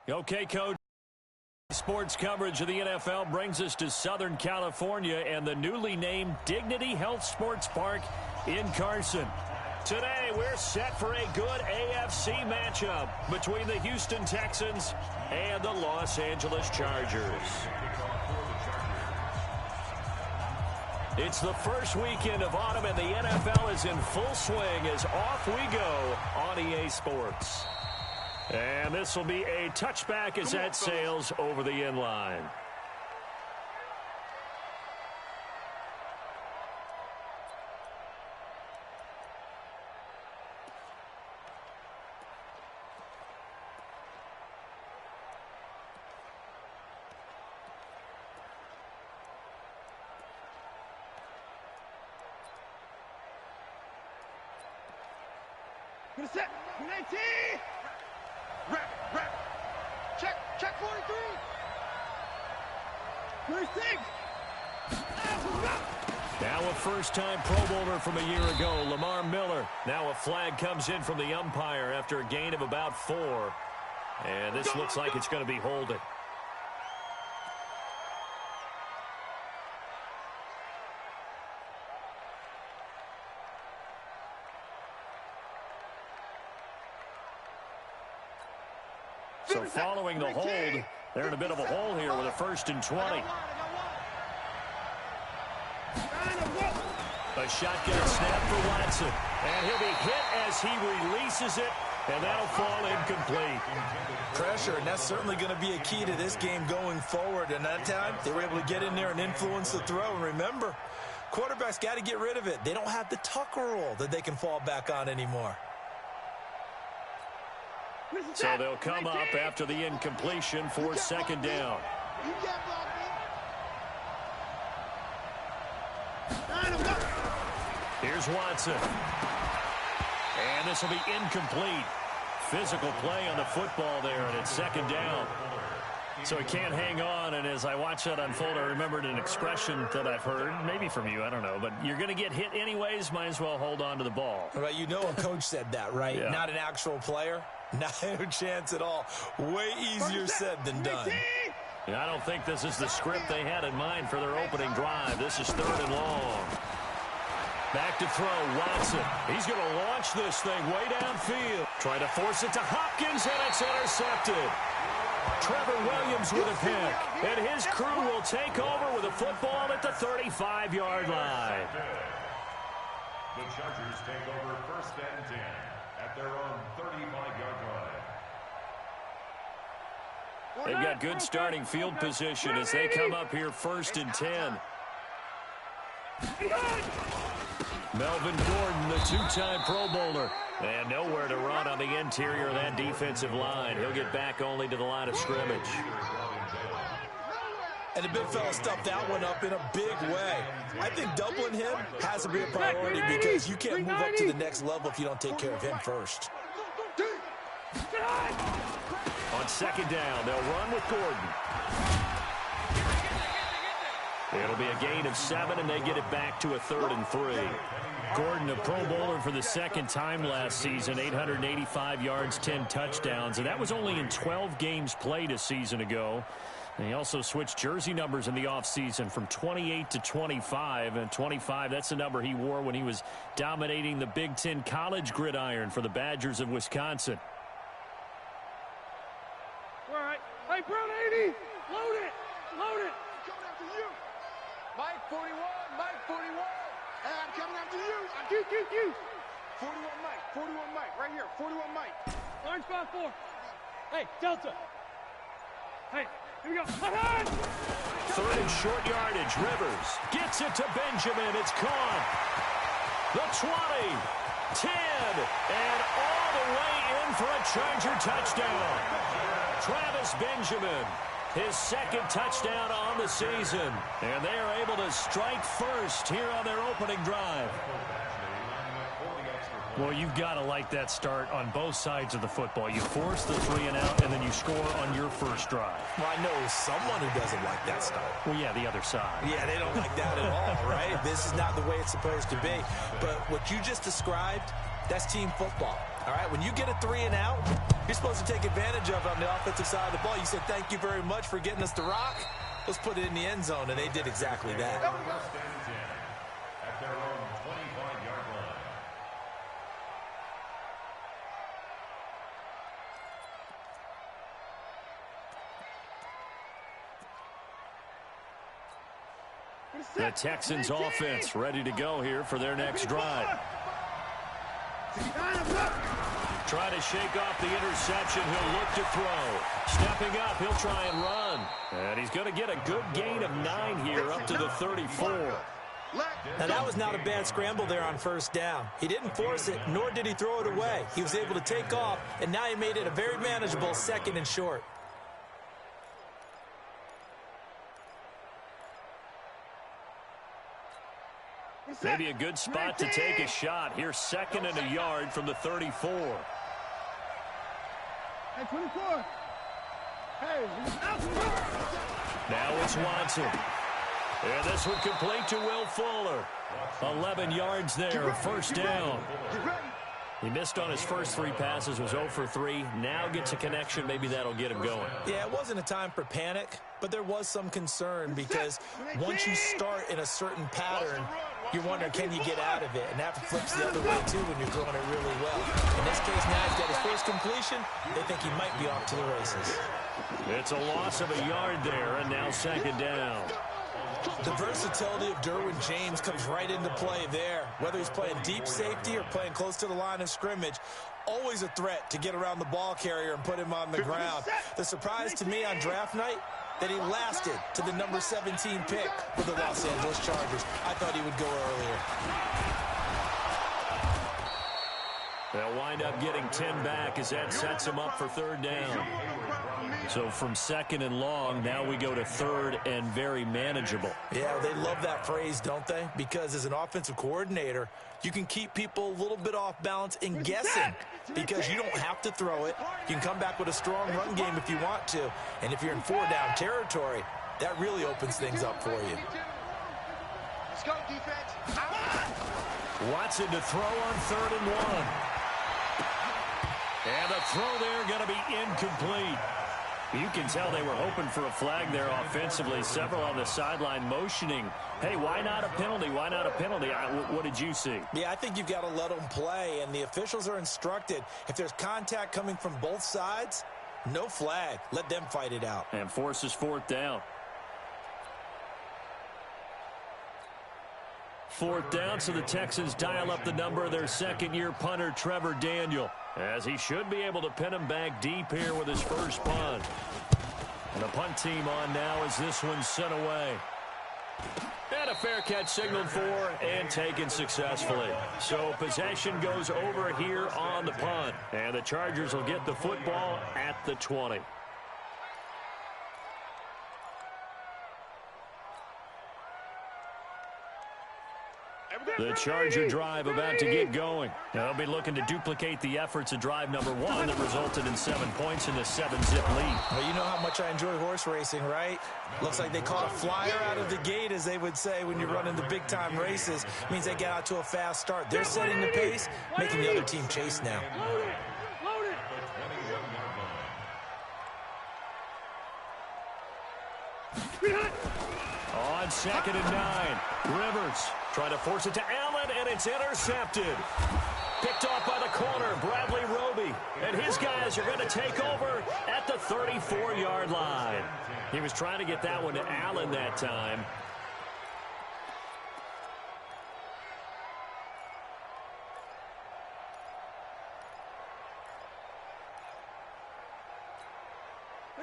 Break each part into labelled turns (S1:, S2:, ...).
S1: Okay, Coach. Sports coverage of the NFL brings us to Southern California and the newly named Dignity Health Sports Park in Carson. Today, we're set for a good AFC matchup between the Houston Texans and the Los Angeles Chargers. It's the first weekend of autumn, and the NFL is in full swing as off we go on EA Sports. And this will be a touchback as that sails over the end line.
S2: Gonna set. 19. Rep. Check 43. 36.
S1: Now a first-time Pro Bowler from a year ago, Lamar Miller. Now a flag comes in from the umpire after a gain of about 4. And this looks like it's going to be holding. So following the hold, they're in a bit of a hole here with a 1st and 20. A shotgun snap for Watson. And he'll be hit as he releases it, and that'll fall incomplete.
S3: Pressure, and that's certainly going to be a key to this game going forward. And that time, they were able to get in there and influence the throw. And remember, quarterbacks got to get rid of it. They don't have the Tucker rule that they can fall back on anymore.
S1: So they'll come up after the incompletion for 2nd down. Here's Watson. And this will be incomplete. Physical play on the football there, and it's 2nd down. So he can't hang on, and as I watch that unfold, I remembered an expression that I've heard, maybe from you, I don't know, but you're going to get hit anyways, might as well hold on to the ball.
S3: Right, you know a coach said that, right?
S1: Yeah.
S3: Not an actual player. Not a chance at all. Way easier said than done.
S1: I don't think this is the script they had in mind for their opening drive. This is 3rd and long. Back to throw, Watson. He's going to launch this thing way downfield. Trying to force it to Hopkins, and it's intercepted. Trevor Williams with a pick. And his crew will take over with a football at the 35-yard line.
S4: The Chargers take over 1st and 10 at their own 35-yard line.
S1: They've got good starting field position as they come up here 1st and 10. Melvin Gordon, the 2-time Pro Bowler. And nowhere to run on the interior of that defensive line. He'll get back only to the line of scrimmage.
S3: And the big fella stuffed that one up in a big way. I think doubling him has to be a priority because you can't move up to the next level if you don't take care of him first.
S1: On 2nd down, they'll run with Gordon. It'll be a gain of 7, and they get it back to a 3rd and 3. Gordon, a Pro Bowler for the 2nd time last season, 885 yards, 10 touchdowns, and that was only in 12 games played a season ago. And he also switched jersey numbers in the offseason from 28 to 25, and 25, that's the number he wore when he was dominating the Big Ten college gridiron for the Badgers of Wisconsin.
S2: All right. Hey, Brown 80. Load it. Coming after you. Mike 41. And I'm coming after you. Q. 41 Mike. Right here. 41 Mike. Orange 5-4. Hey, Delta. Hey, here we go.
S1: 3rd and short yardage. Rivers gets it to Benjamin. It's caught. The 20, 10, and all the way in for a Charger touchdown. Travis Benjamin, his 2nd touchdown on the season. And they are able to strike first here on their opening drive. Well, you've got to like that start on both sides of the football. You force the 3 and out, and then you score on your first drive.
S3: Well, I know someone who doesn't like that start.
S1: Well, yeah, the other side.
S3: Yeah, they don't like that at all, right? This is not the way it's supposed to be. But what you just described, that's team football. All right, when you get a 3 and out, you're supposed to take advantage of it on the offensive side of the ball. You said, thank you very much for getting us the rock. Let's put it in the end zone, and they did exactly that.
S4: First and 10 at their own 25-yard line.
S1: The Texans offense ready to go here for their next drive. Try to shake off the interception. He'll look to throw. Stepping up, he'll try and run. And he's going to get a good gain of 9 here up to the 34.
S3: Now, that was not a bad scramble there on first down. He didn't force it, nor did he throw it away. He was able to take off, and now he made it a very manageable 2nd and short.
S1: Maybe a good spot to take a shot. Here's 2nd and a yard from the 34.
S2: Hey, 24. Hey,
S1: now it's Watson. And this one complete to Will Fuller. 11 yards there, first down. He missed on his first 3 passes, was 0 for 3. Now gets a connection. Maybe that'll get him going.
S3: Yeah, it wasn't a time for panic, but there was some concern because once you start in a certain pattern, you're wondering, can you get out of it? And that flips the other way, too, when you're throwing it really well. In this case, now he's got his first completion. They think he might be off to the races.
S1: It's a loss of a yard there, and now 2nd down.
S3: The versatility of Derwin James comes right into play there. Whether he's playing deep safety or playing close to the line of scrimmage, always a threat to get around the ball carrier and put him on the ground. The surprise to me on draft night, that he lasted to the number 17 pick for the Los Angeles Chargers. I thought he would go earlier.
S1: They'll wind up getting 10 back as that sets him up for 3rd down. So from 2nd and long, now we go to 3rd and very manageable.
S3: Yeah, they love that phrase, don't they? Because as an offensive coordinator, you can keep people a little bit off balance and guessing because you don't have to throw it. You can come back with a strong run game if you want to. And if you're in 4-down territory, that really opens things up for you.
S2: Let's go, defense.
S1: Watson to throw on 3rd and 1. And the throw there going to be incomplete. You can tell they were hoping for a flag there offensively. Several on the sideline motioning, hey, why not a penalty? Why not a penalty? What did you see?
S3: Yeah, I think you've got to let them play, and the officials are instructed. If there's contact coming from both sides, no flag. Let them fight it out.
S1: And forces 4th down. 4th down, so the Texans dial up the number of their 2nd-year punter, Trevor Daniel, as he should be able to pin him back deep here with his first punt. And the punt team on now as this one's sent away. And a fair catch signaled for and taken successfully. So possession goes over here on the punt. And the Chargers will get the football at the 20. The Charger drive about to get going. They'll be looking to duplicate the efforts of drive number 1 that resulted in 7 points in the 7-zip lead.
S3: Well, you know how much I enjoy horse racing, right? Looks like they caught a flyer out of the gate, as they would say when you're running the big-time races. Means they get out to a fast start. They're setting the pace, making the other team chase now.
S1: On 2nd and 9, Rivers trying to force it to Allen, and it's intercepted. Picked off by the corner, Bradley Roby. And his guys are going to take over at the 34-yard line. He was trying to get that one to Allen that time.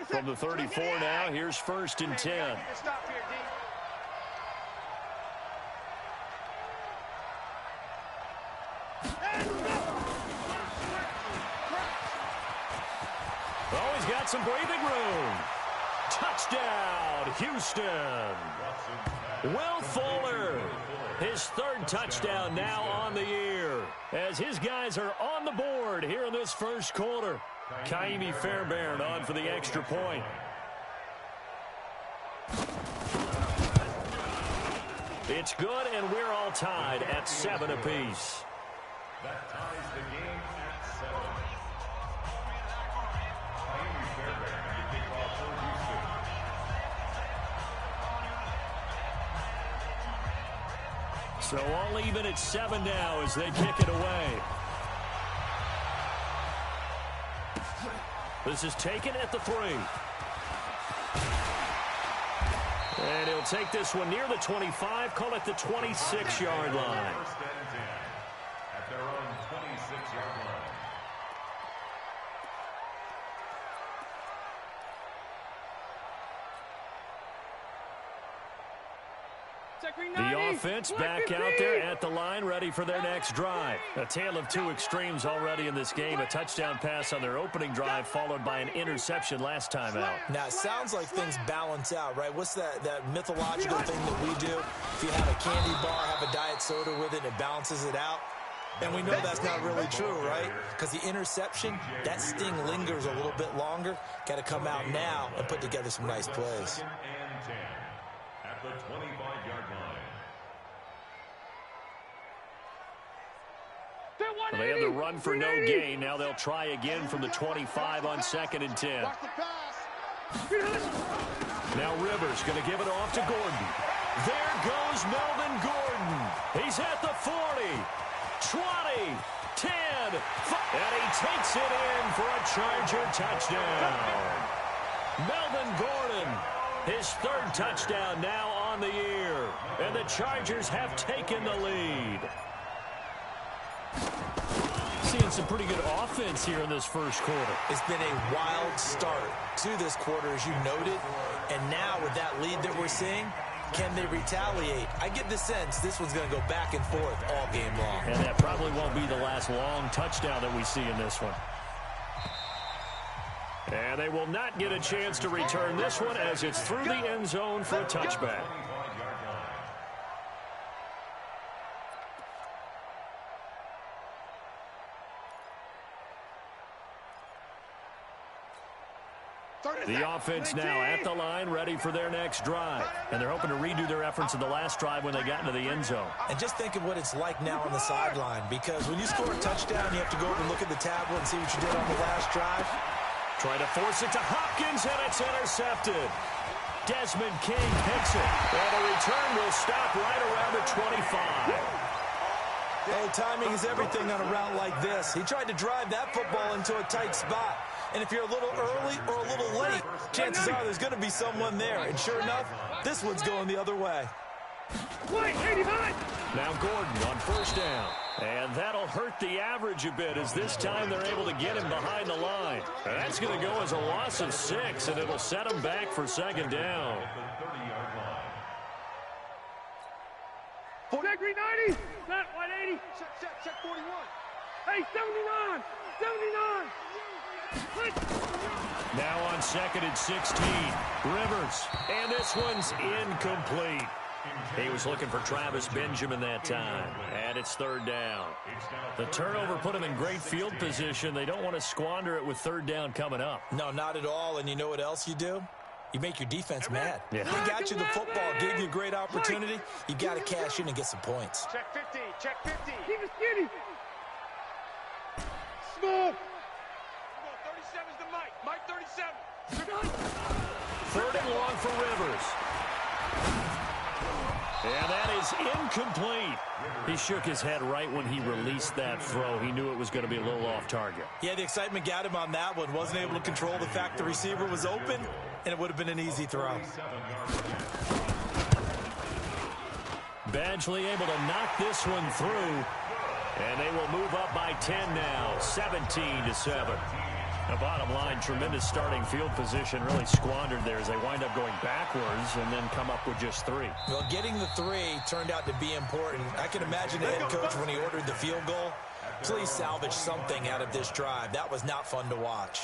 S1: From the 34 now, here's 1st and 10. Oh, he's got some breathing room. Touchdown, Houston. Will Fuller, his 3rd touchdown now on the year, as his guys are on the board here in this first quarter. Kaimi Fairbairn on for the extra point. It's good, and we're all tied at 7 apiece.
S4: That ties the game at 7.
S1: So all even at 7 now as they kick it away. This is taken at the 3. And he'll take this one near the 25, call it the 26-yard line.
S4: First and 10 at their own 26-yard line.
S1: The offense back out there at the line, ready for their next drive. A tale of two extremes already in this game. A touchdown pass on their opening drive, followed by an interception last time out.
S3: Now, it sounds like things balance out, right? What's that mythological thing that we do? If you have a candy bar, have a diet soda with it, it balances it out. And we know that's not really true, right? Because the interception, that sting lingers a little bit longer. Got to come out now and put together some nice plays.
S4: Second and 10 at the 25-yard line.
S1: They had the run for no gain. Now they'll try again from the 25 on 2nd and 10. Now Rivers going to give it off to Gordon. There goes Melvin Gordon. He's at the 40, 20, 10, 5, and he takes it in for a Charger touchdown. Melvin Gordon, his 3rd touchdown now on the year, and the Chargers have taken the lead. Seeing some pretty good offense here in this first quarter.
S3: It's been a wild start to this quarter, as you noted. And now with that lead that we're seeing, can they retaliate? I get the sense this one's going to go back and forth all game long.
S1: And that probably won't be the last long touchdown that we see in this one. And they will not get a chance to return this one as it's through the end zone for a touchback. The offense now at the line, ready for their next drive. And they're hoping to redo their efforts in the last drive when they got into the end zone.
S3: And just think of what it's like now on the sideline, because when you score a touchdown, you have to go over and look at the tablet and see what you did on the last drive.
S1: Try to force it to Hopkins, and it's intercepted. Desmond King picks it. And the return will stop right around the 25.
S3: Oh, timing is everything on a route like this. He tried to drive that football into a tight spot. And if you're a little early or a little late, chances are there's going to be someone there. And sure enough, this one's going the other way.
S1: Now Gordon on 1st down. And that'll hurt the average a bit as this time they're able to get him behind the line. And that's going to go as a loss of 6, and it'll set him back for 2nd down.
S2: Check 390. Not 180. Check 41. Hey, 79. 79.
S1: Now on 2nd and 16. Rivers. And this one's incomplete. He was looking for Travis Benjamin that time. And it's 3rd down. The turnover put him in great field position. They don't want to squander it with 3rd down coming up.
S3: No, not at all. And you know what else you do? You make your defense mad.
S1: Yeah.
S3: They got you the football, gave you a great opportunity. You got to cash in and get some points.
S2: Check 50. Check 50. Keep it skinny. Small. 37's the Mike. Mike 37.
S1: 3rd and long for Rivers. And that is incomplete. He shook his head right when he released that throw. He knew it was going to be a little off target.
S3: Yeah, the excitement got him on that one. Wasn't able to control the fact the receiver was open, and it would have been an easy throw.
S1: Badgley able to knock this one through. And they will move up by 10 now, 17-7. The bottom line, tremendous starting field position, really squandered there as they wind up going backwards and then come up with just 3.
S3: Well, getting the 3 turned out to be important. I can imagine the head coach when he ordered the field goal. Please salvage something out of this drive. That was not fun to watch.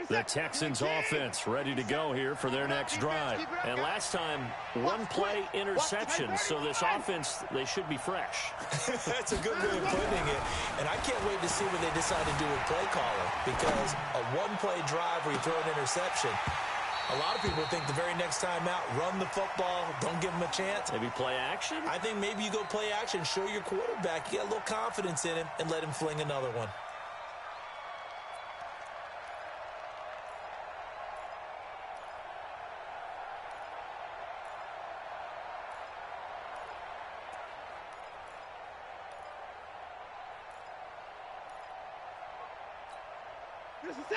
S1: The Texans offense ready to go here for their next drive. And last time, one play interception, so this offense, they should be fresh.
S3: That's a good way of putting it. And I can't wait to see what they decide to do with play calling, because a one-play drive where you throw an interception, a lot of people think the very next time out, run the football, don't give them a chance.
S1: Maybe play action?
S3: I think maybe you go play action, show your quarterback, you got a little confidence in him, and let him fling another one.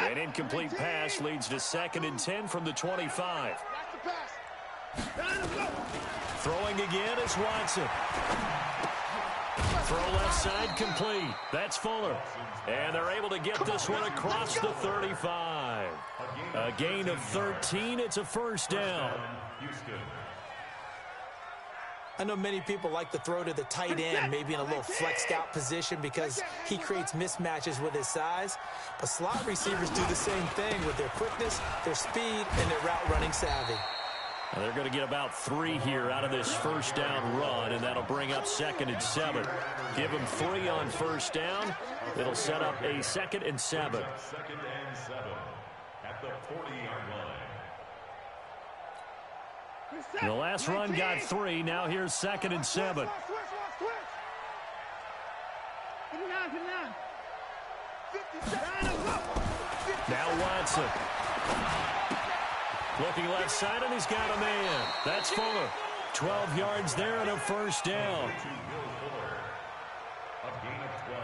S1: An incomplete pass leads to 2nd and 10 from the 25. Throwing again is Watson. Throw left side complete. That's Fuller. And they're able to get this one across the 35. A gain of 13. It's a first down.
S3: I know many people like to throw to the tight end, maybe in a little flexed out position because he creates mismatches with his size. But slot receivers do the same thing with their quickness, their speed, and their route running savvy.
S1: Now they're going to get about 3 here out of this first down run, and that'll bring up 2nd and 7. Give them 3 on first down. It'll set up a 2nd and 7.
S4: 2nd and 7 at the 40-yard line.
S1: The last run got 3. Now here's 2nd and 7. Now Watson. Looking left side, and he's got a man. That's Fuller. 12 yards there and a first down.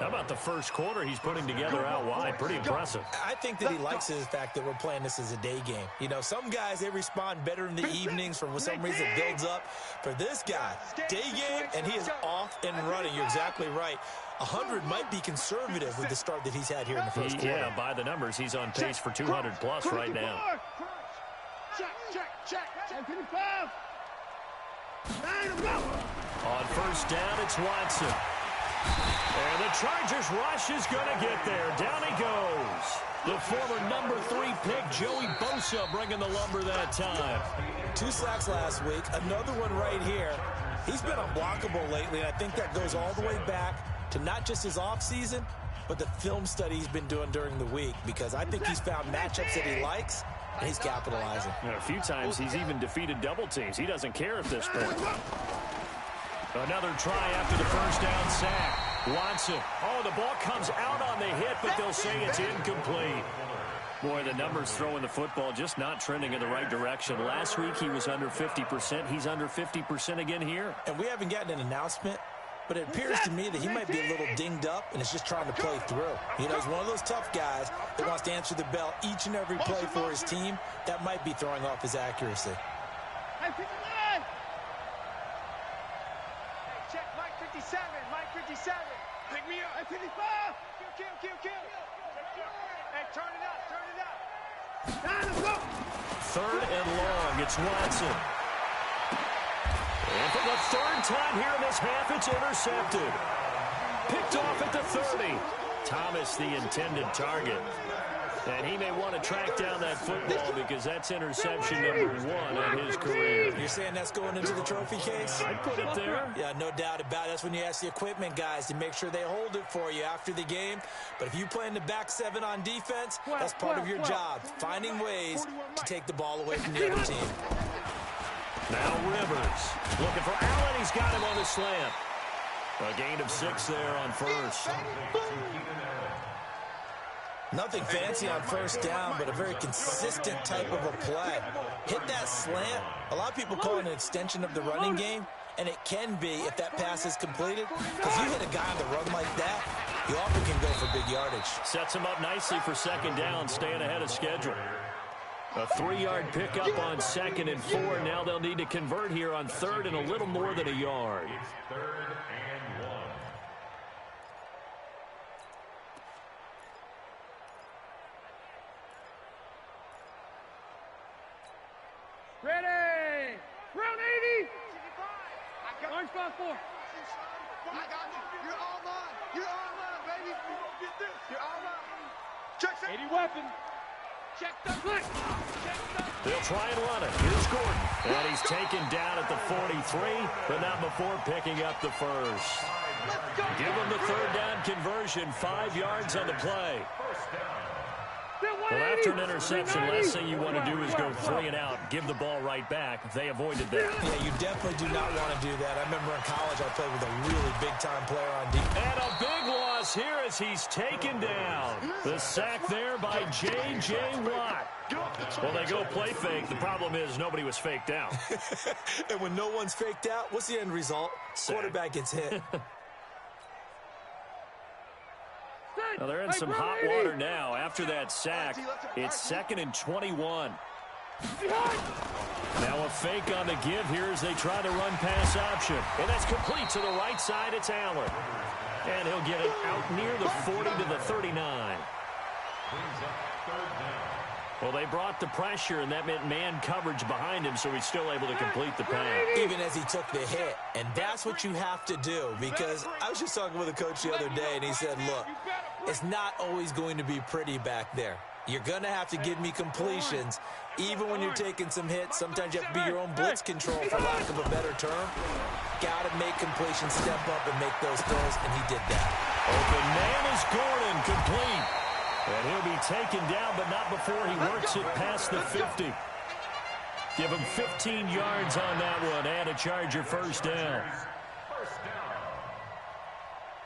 S1: How about the first quarter he's putting together out wide? Pretty impressive.
S3: I think that he likes the fact that we're playing this as a day game. You know, some guys, they respond better in the evenings for some reason it builds up. For this guy, day game, and he is off and running. You're exactly right. 100 might be conservative with the start that he's had here in the first quarter.
S1: Yeah, by the numbers, he's on pace for 200 plus right now.
S2: Check.
S1: On first down, it's Watson. And the Chargers rush is going to get there. Down he goes. The former number 3 pick, Joey Bosa, bringing the lumber that time.
S3: 2 sacks last week, another one right here. He's been unblockable lately, and I think that goes all the way back to not just his offseason, but the film study he's been doing during the week, because I think he's found matchups that he likes, and he's capitalizing.
S1: A few times he's even defeated double teams. He doesn't care at this point. Another try after the first down sack. Watson. Oh, the ball comes out on the hit, but they'll say it's incomplete. Boy, the numbers throwing the football just not trending in the right direction. Last week he was under 50%. He's under 50% again here.
S3: And we haven't gotten an announcement, but it appears to me that he might be a little dinged up and is just trying to play through. You know, he's one of those tough guys that wants to answer the bell each and every play for his team. That might be throwing off his accuracy.
S2: Check, Mike 57, Mike 57. Pick me up. Mike 55. Kill. Hey, turn it up.
S1: 3rd and long, it's Watson. And for the 3rd time here in this half, it's intercepted. Picked off at the 30. Thomas, the intended target. And he may want to track down that football because that's interception number 1 of his career.
S3: You're saying that's going into the trophy case?
S1: I'd put it there.
S3: Yeah, no doubt about it. That's when you ask the equipment guys to make sure they hold it for you after the game. But if you play in the back 7 on defense, that's part of your job, finding ways to take the ball away from the other team.
S1: Now Rivers looking for Allen. He's got him on the slant. A gain of 6 there on first.
S3: Nothing fancy on first down, but a very consistent type of a play. Hit that slant. A lot of people call it an extension of the running game, and it can be if that pass is completed. Because you hit a guy on the run like that, you often can go for big yardage.
S1: Sets him up nicely for 2nd down, staying ahead of schedule. A 3-yard pickup on 2nd and 4. Now they'll need to convert here on 3rd and a little more than a yard.
S4: 3rd and 1.
S2: Ready. Round 80. Orange 5-4. I got you. You're online. You're online, baby. You're online. Check 80 weapon.
S1: They'll try and run it. Here's Gordon. And he's taken down at the 43, but not before picking up the first. Give him the third down conversion. 5 yards on the play. Well, after an interception, last thing you want to do is go 3 and out, give the ball right back. They avoided that.
S3: Yeah, you definitely do not want to do that. I remember in college I played with a really big-time player on defense.
S1: And a big loss here as he's taken down. The sack there by J.J. Watt. Well, they go play fake. The problem is nobody was faked out.
S3: And when no one's faked out, what's the end result?
S1: Sack.
S3: Quarterback gets hit.
S1: Now they're in some hot water now. After that sack, it's 2nd and 21. Now a fake on the give here as they try to run pass option. And that's complete to the right side. It's Allen. And he'll get it out near the 40 to the 39. Well, they brought the pressure, and that meant man coverage behind him, so he's still able to complete the pass.
S3: Even as he took the hit. And that's what you have to do, because I was just talking with a coach the other day, and he said, look, it's not always going to be pretty back there. You're going to have to give me completions. Even when you're taking some hits, sometimes you have to be your own blitz control, for lack of a better term. Got to make completions, step up, and make those throws, and he did that.
S1: Open man is Gordon, complete. And he'll be taken down, but not before he works it past the 50. Give him 15 yards on that one, and a Charger first down.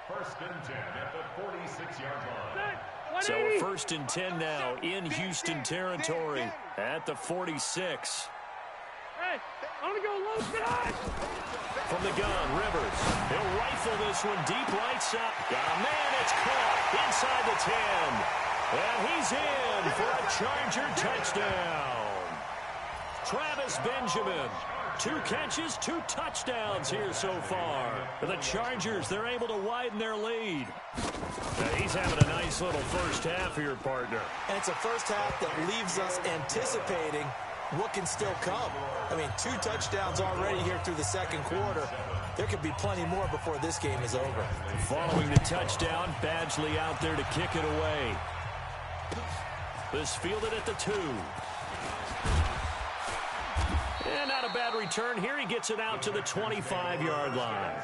S4: First and 10 at the 46-yard line.
S1: So 1st and 10 now in Houston territory at the 46.
S2: Hey, I'm going to go low side.
S1: From the gun, Rivers. He'll rifle this one deep right side. Got a man, it's caught inside the 10. And he's in for a Charger touchdown. Travis Benjamin. 2 catches, 2 touchdowns here so far. For the Chargers, they're able to widen their lead. Now he's having a nice little first half here, partner.
S3: And it's a first half that leaves us anticipating what can still come. I mean, 2 touchdowns already here through the second quarter. There could be plenty more before this game is over.
S1: Following the touchdown, Badgley out there to kick it away. This fielded at the 2. And not a bad return here. He gets it out to the 25-yard line.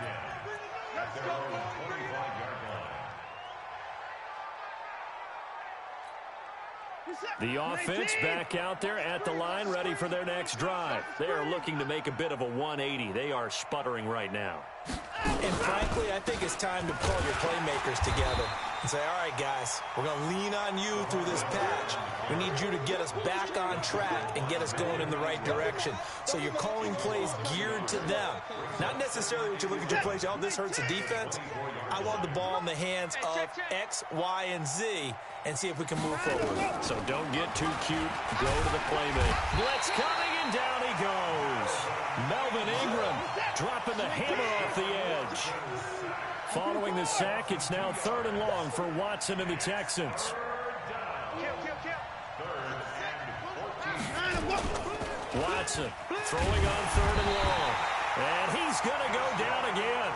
S1: The offense back out there at the line, ready for their next drive. They are looking to make a bit of a 180. They are sputtering right now.
S3: And frankly, I think it's time to pull your playmakers together and say, all right, guys, we're going to lean on you through this patch. We need you to get us back on track and get us going in the right direction. So you're calling plays geared to them. Not necessarily what you look at your plays, oh, this hurts the defense. I want the ball in the hands of X, Y, and Z and see if we can move forward.
S1: So don't get too cute. Go to the playmaker. Blitz coming, and down he goes. Melvin Ingram dropping the hammer off the edge. Following the sack, it's now 3rd and long for Watson and the Texans. Watson throwing on 3rd and long. And he's going to go down again.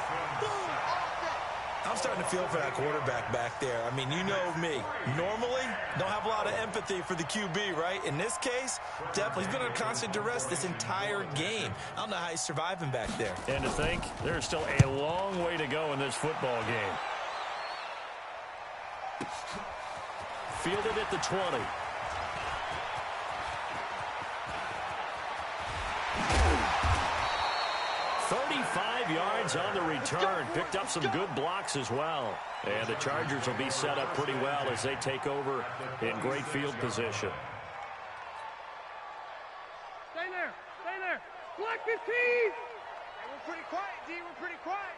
S3: I'm starting to feel for that quarterback back there. I mean, you know me. Normally, don't have a lot of empathy for the QB, right? In this case, definitely. He's been under constant duress this entire game. I don't know how he's surviving back there.
S1: And to think, there's still a long way to go in this football game. Fielded at the 20. Yards on the return. Picked up some good blocks as well. And the Chargers will be set up pretty well as they take over in great field position.
S2: Stay there. Stay there. Black 15. Hey, we're pretty quiet, D. We're pretty quiet.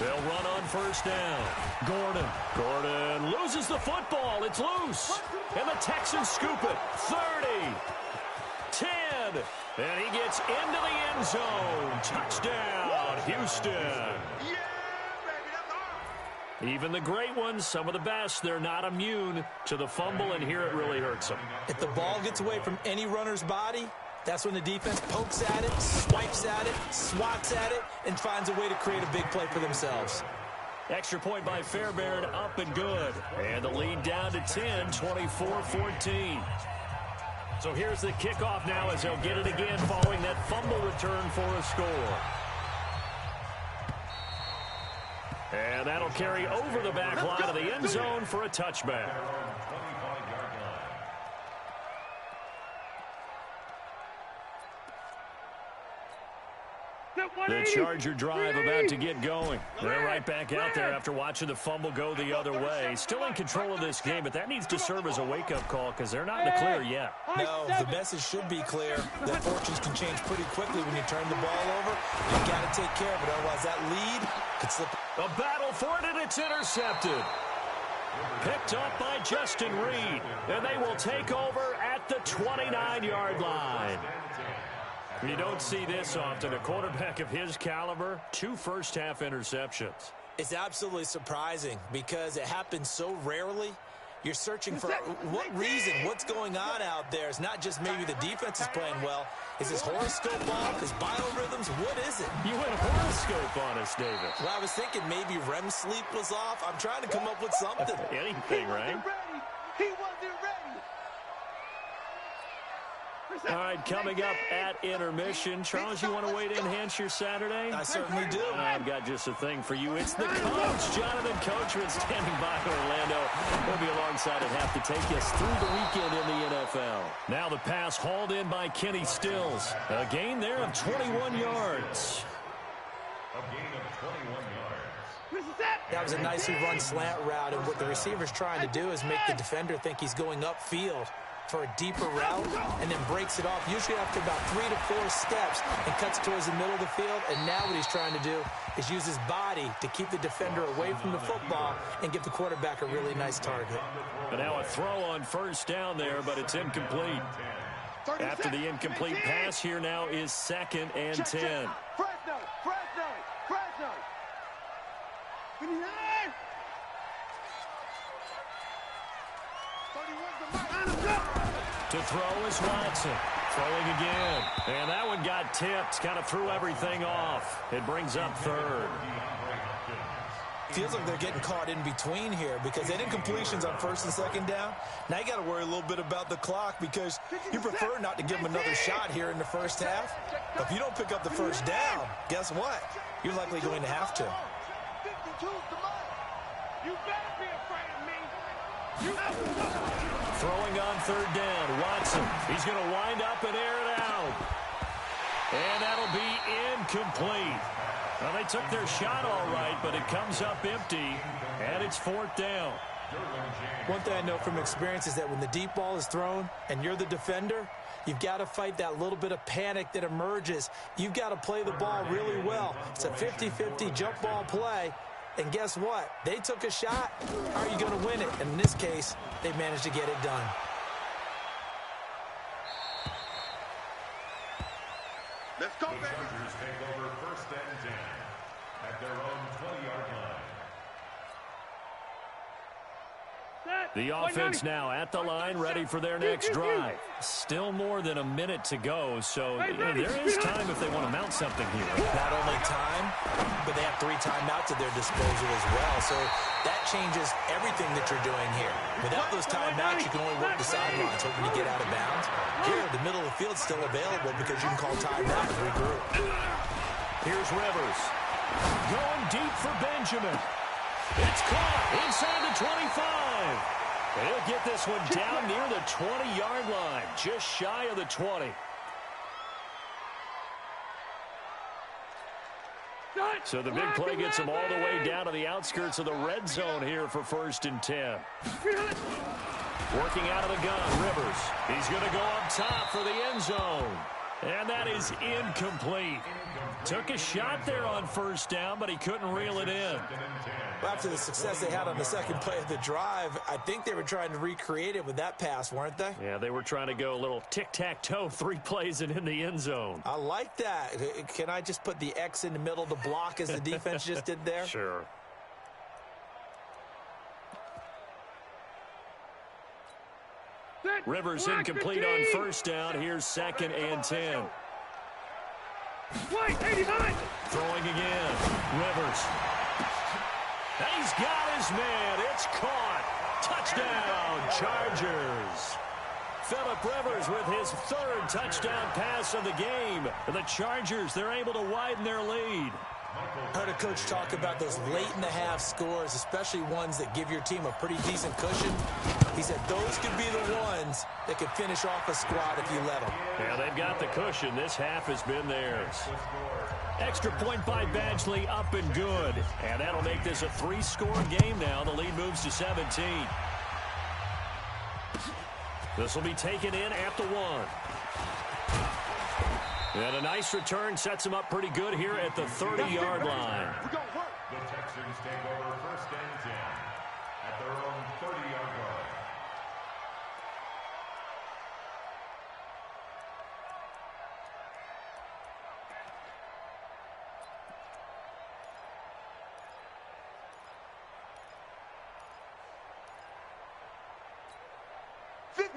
S1: They'll run on first down. Gordon loses the football. It's loose. And the Texans scoop it. 30. 10. And he gets into the end zone. Touchdown, Houston.
S2: Yeah, baby, that's all.
S1: Even the great ones, some of the best, they're not immune to the fumble, and here it really hurts them.
S3: If the ball gets away from any runner's body, that's when the defense pokes at it, swipes at it, swats at it, and finds a way to create a big play for themselves.
S1: Extra point by Fairbairn, up and good. And the lead down to 10, 24-14. So here's the kickoff now as they'll get it again following that fumble return for a score. And that'll carry over the back line of the end zone for a touchback. The Charger drive about to get going. They're right back out there after watching the fumble go the other way. Still in control of this game, but that needs to serve as a wake-up call because they're not in the clear yet.
S3: No, the message should be clear that fortunes can change pretty quickly when you turn the ball over. You've got to take care of it, otherwise that lead could slip.
S1: A battle for it, and it's intercepted. Picked up by Justin Reed, and they will take over at the 29-yard line. You don't see this often. A quarterback of his caliber, 2 first-half interceptions.
S3: It's absolutely surprising because it happens so rarely. You're searching for what reason, what's going on out there. It's not just maybe the defense is playing well. Is his horoscope off? His biorhythms? What is it?
S1: You went horoscope on us, David.
S3: Well, I was thinking maybe REM sleep was off. I'm trying to come up with something.
S1: Anything, right?
S2: He wasn't ready.
S1: All right, coming up at intermission. Charles, you want to wait in, enhance your Saturday?
S3: I certainly do.
S1: I've got just a thing for you. It's the coach, Jonathan Coachman, standing by Orlando. He'll be alongside at half to take us through the weekend in the NFL. Now the pass hauled in by Kenny Stills. A gain there of 21 yards.
S4: A gain of 21 yards.
S3: That was a nicely run slant route, and what the receiver's trying to do is make the defender think he's going upfield for a deeper route, and then breaks it off, usually after about 3 to 4 steps, and cuts towards the middle of the field. And now what he's trying to do is use his body to keep the defender away from the football and give the quarterback a really nice target.
S1: But now a throw on first down there, but it's incomplete. After the incomplete pass, here now is 2nd and 10.
S2: Fresno. 29. 31's
S1: To throw is Watson. Throwing again. And that one got tipped. Kind of threw everything off. It brings up 3rd.
S3: Feels like they're getting caught in between here because they didn't completions on 1st and 2nd down. Now you got to worry a little bit about the clock because you prefer not to give them another shot here in the first half. But if you don't pick up the 1st down, guess what? You're likely going to have to.
S2: 52's the money. You better be afraid of me.
S1: Throwing on 3rd down, Watson. He's going to wind up and air it out. And that'll be incomplete. Well, they took their shot all right, but it comes up empty, and it's 4th down.
S3: One thing I know from experience is that when the deep ball is thrown and you're the defender, you've got to fight that little bit of panic that emerges. You've got to play the ball really well. It's a 50-50 jump ball play. And guess what? They took a shot. How are you going to win it? And in this case, they managed to get it done.
S2: Let's go,
S4: The Chargers take over 1st and 10 at their own 20-yard line.
S1: The offense now at the line, ready for their next drive. Still more than a minute to go, so there is time if they want to mount something here.
S3: Not only time, but they have 3 timeouts at their disposal as well. So that changes everything that you're doing here. Without those timeouts, you can only work the sidelines, hoping to get out of bounds. Here, the middle of the field is still available because you can call timeout and regroup.
S1: Here's Rivers. Going deep for Benjamin. It's caught inside the 25. He'll get this one down near the 20-yard line, just shy of the 20. So the big play gets him all the way down to the outskirts of the red zone here for 1st and 10. Working out of the gun, Rivers. He's going to go up top for the end zone. And that is incomplete. Took a shot there on 1st down, but he couldn't reel it in.
S3: After the success they had on the 2nd play of the drive, I think they were trying to recreate it with that pass, weren't they?
S1: Yeah, they were trying to go a little tic-tac-toe, 3 plays and in the end zone.
S3: I like that. Can I just put the X in the middle to block as the defense just did there?
S1: Sure. Rivers incomplete on 1st down. Here's 2nd and 10. Throwing again. Rivers. He's got his man. It's caught. Touchdown, Chargers. Phillip Rivers with his third touchdown pass of the game. The Chargers, they're able to widen their lead.
S3: I heard a coach talk about those late-in-the-half scores, especially ones that give your team a pretty decent cushion. He said those could be the ones that could finish off a squad if you let them.
S1: Yeah, they've got the cushion. This half has been theirs. Extra point by Badgley, up and good. And that'll make this a 3-score game now. The lead moves to 17. This will be taken in at the 1. And a nice return sets him up pretty good here at the 30-yard line.
S4: The Texans take over 1st and 10 at their own 30-yard line.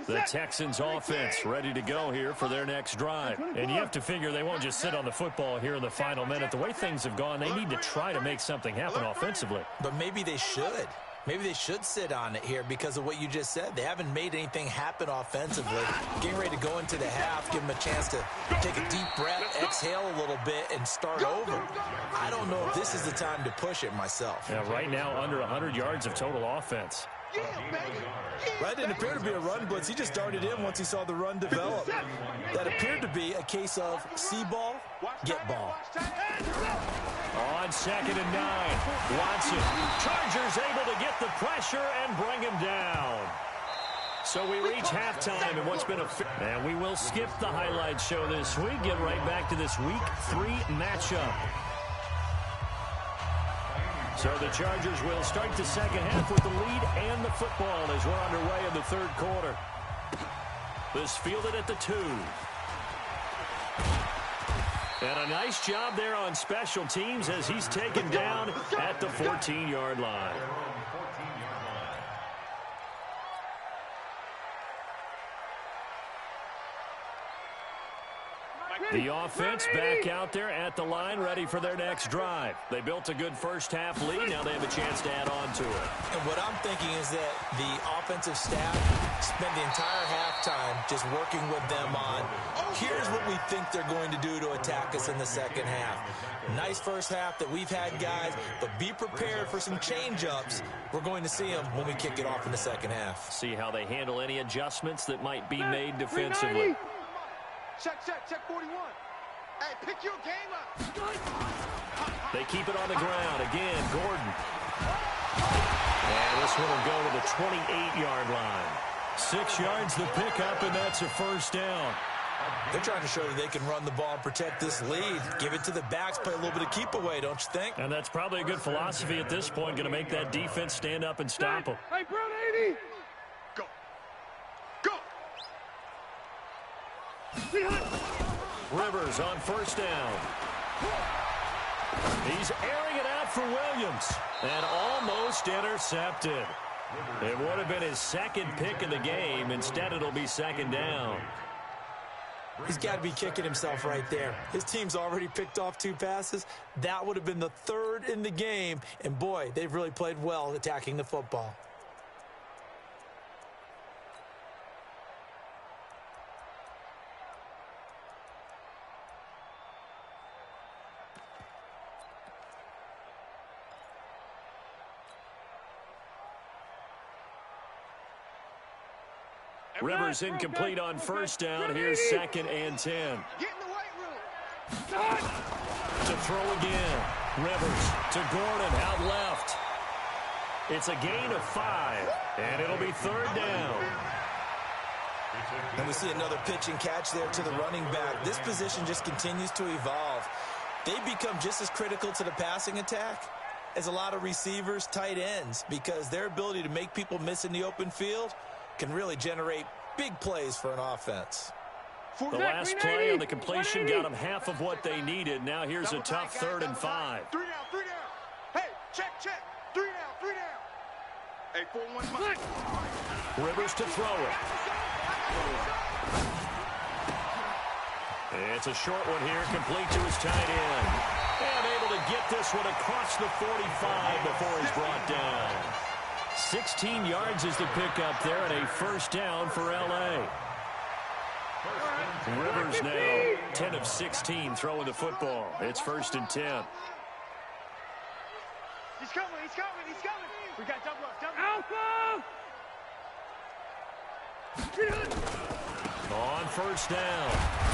S1: The Texans offense ready to go here for their next drive. And you have to figure they won't just sit on the football here in the final minute. The way things have gone, they need to try to make something happen offensively.
S3: But maybe they should. Maybe they should sit on it here because of what you just said. They haven't made anything happen offensively. Getting ready to go into the half, give them a chance to take a deep breath, exhale a little bit, and start over. I don't know if this is the time to push it myself.
S1: Yeah, right now, under 100 yards of total offense.
S3: That didn't appear to be a run blitz. He just darted in once he saw the run develop. That appeared to be a case of see ball, get ball.
S1: On 2nd and 9, Watson. Chargers able to get the pressure and bring him down. So we reach halftime in what's been a... And we will skip the highlight show this week. Get right back to this Week 3 matchup. So the Chargers will start the second half with the lead and the football as we're underway in the 3rd quarter. This fielded at the 2. And a nice job there on special teams as he's taken down at the 14-yard line. The offense back out there at the line, ready for their next drive. They built a good first-half lead. Now they have a chance to add on to it.
S3: And what I'm thinking is that the offensive staff spent the entire halftime just working with them on, here's what we think they're going to do to attack us in the second half. Nice first half that we've had, guys, but be prepared for some change-ups. We're going to see them when we kick it off in the second half.
S1: See how they handle any adjustments that might be made defensively.
S2: Check 41. Hey, pick your game up.
S1: They keep it on the ground. Again, Gordon. And this one will go to the 28-yard line. 6 yards the pickup, and that's a first down.
S3: They're trying to show that they can run the ball and protect this lead. Give it to the backs, play a little bit of keep away, don't you think?
S1: And that's probably a good philosophy at this point, going to make that defense stand up and stop them.
S2: Hey, Brown 80. Go.
S1: Rivers on first down. He's airing it out for Williams. And almost intercepted. It would have been his second pick of the game. Instead, it'll be second down.
S3: He's got to be kicking himself right there. His team's already picked off 2 passes. That would have been the 3rd in the game. And, boy, they've really played well attacking the football.
S1: Rivers incomplete on first down. Here's 2nd and 10.
S2: Get in the weight room.
S1: To throw again. Rivers to Gordon out left. It's a gain of 5, and it'll be 3rd down.
S3: And we see another pitch and catch there to the running back. This position just continues to evolve. They become just as critical to the passing attack as a lot of receivers, tight ends, because their ability to make people miss in the open field can really generate big plays for an offense.
S1: The last play on the completion got them half of what they needed. Now here's a tough 3rd and 5.
S2: 3 down. Hey, check. 3 down. Hey, 4-1.
S1: Rivers to throw it. It's a short one here, complete to his tight end. And able to get this one across the 45 before he's brought down. 16 yards is the pickup there, and a first down for L.A. Rivers now 10 of 16 throwing the football. It's 1st and 10.
S2: He's coming, he's coming, he's coming. We got double up, double. Alpha!
S1: On first down,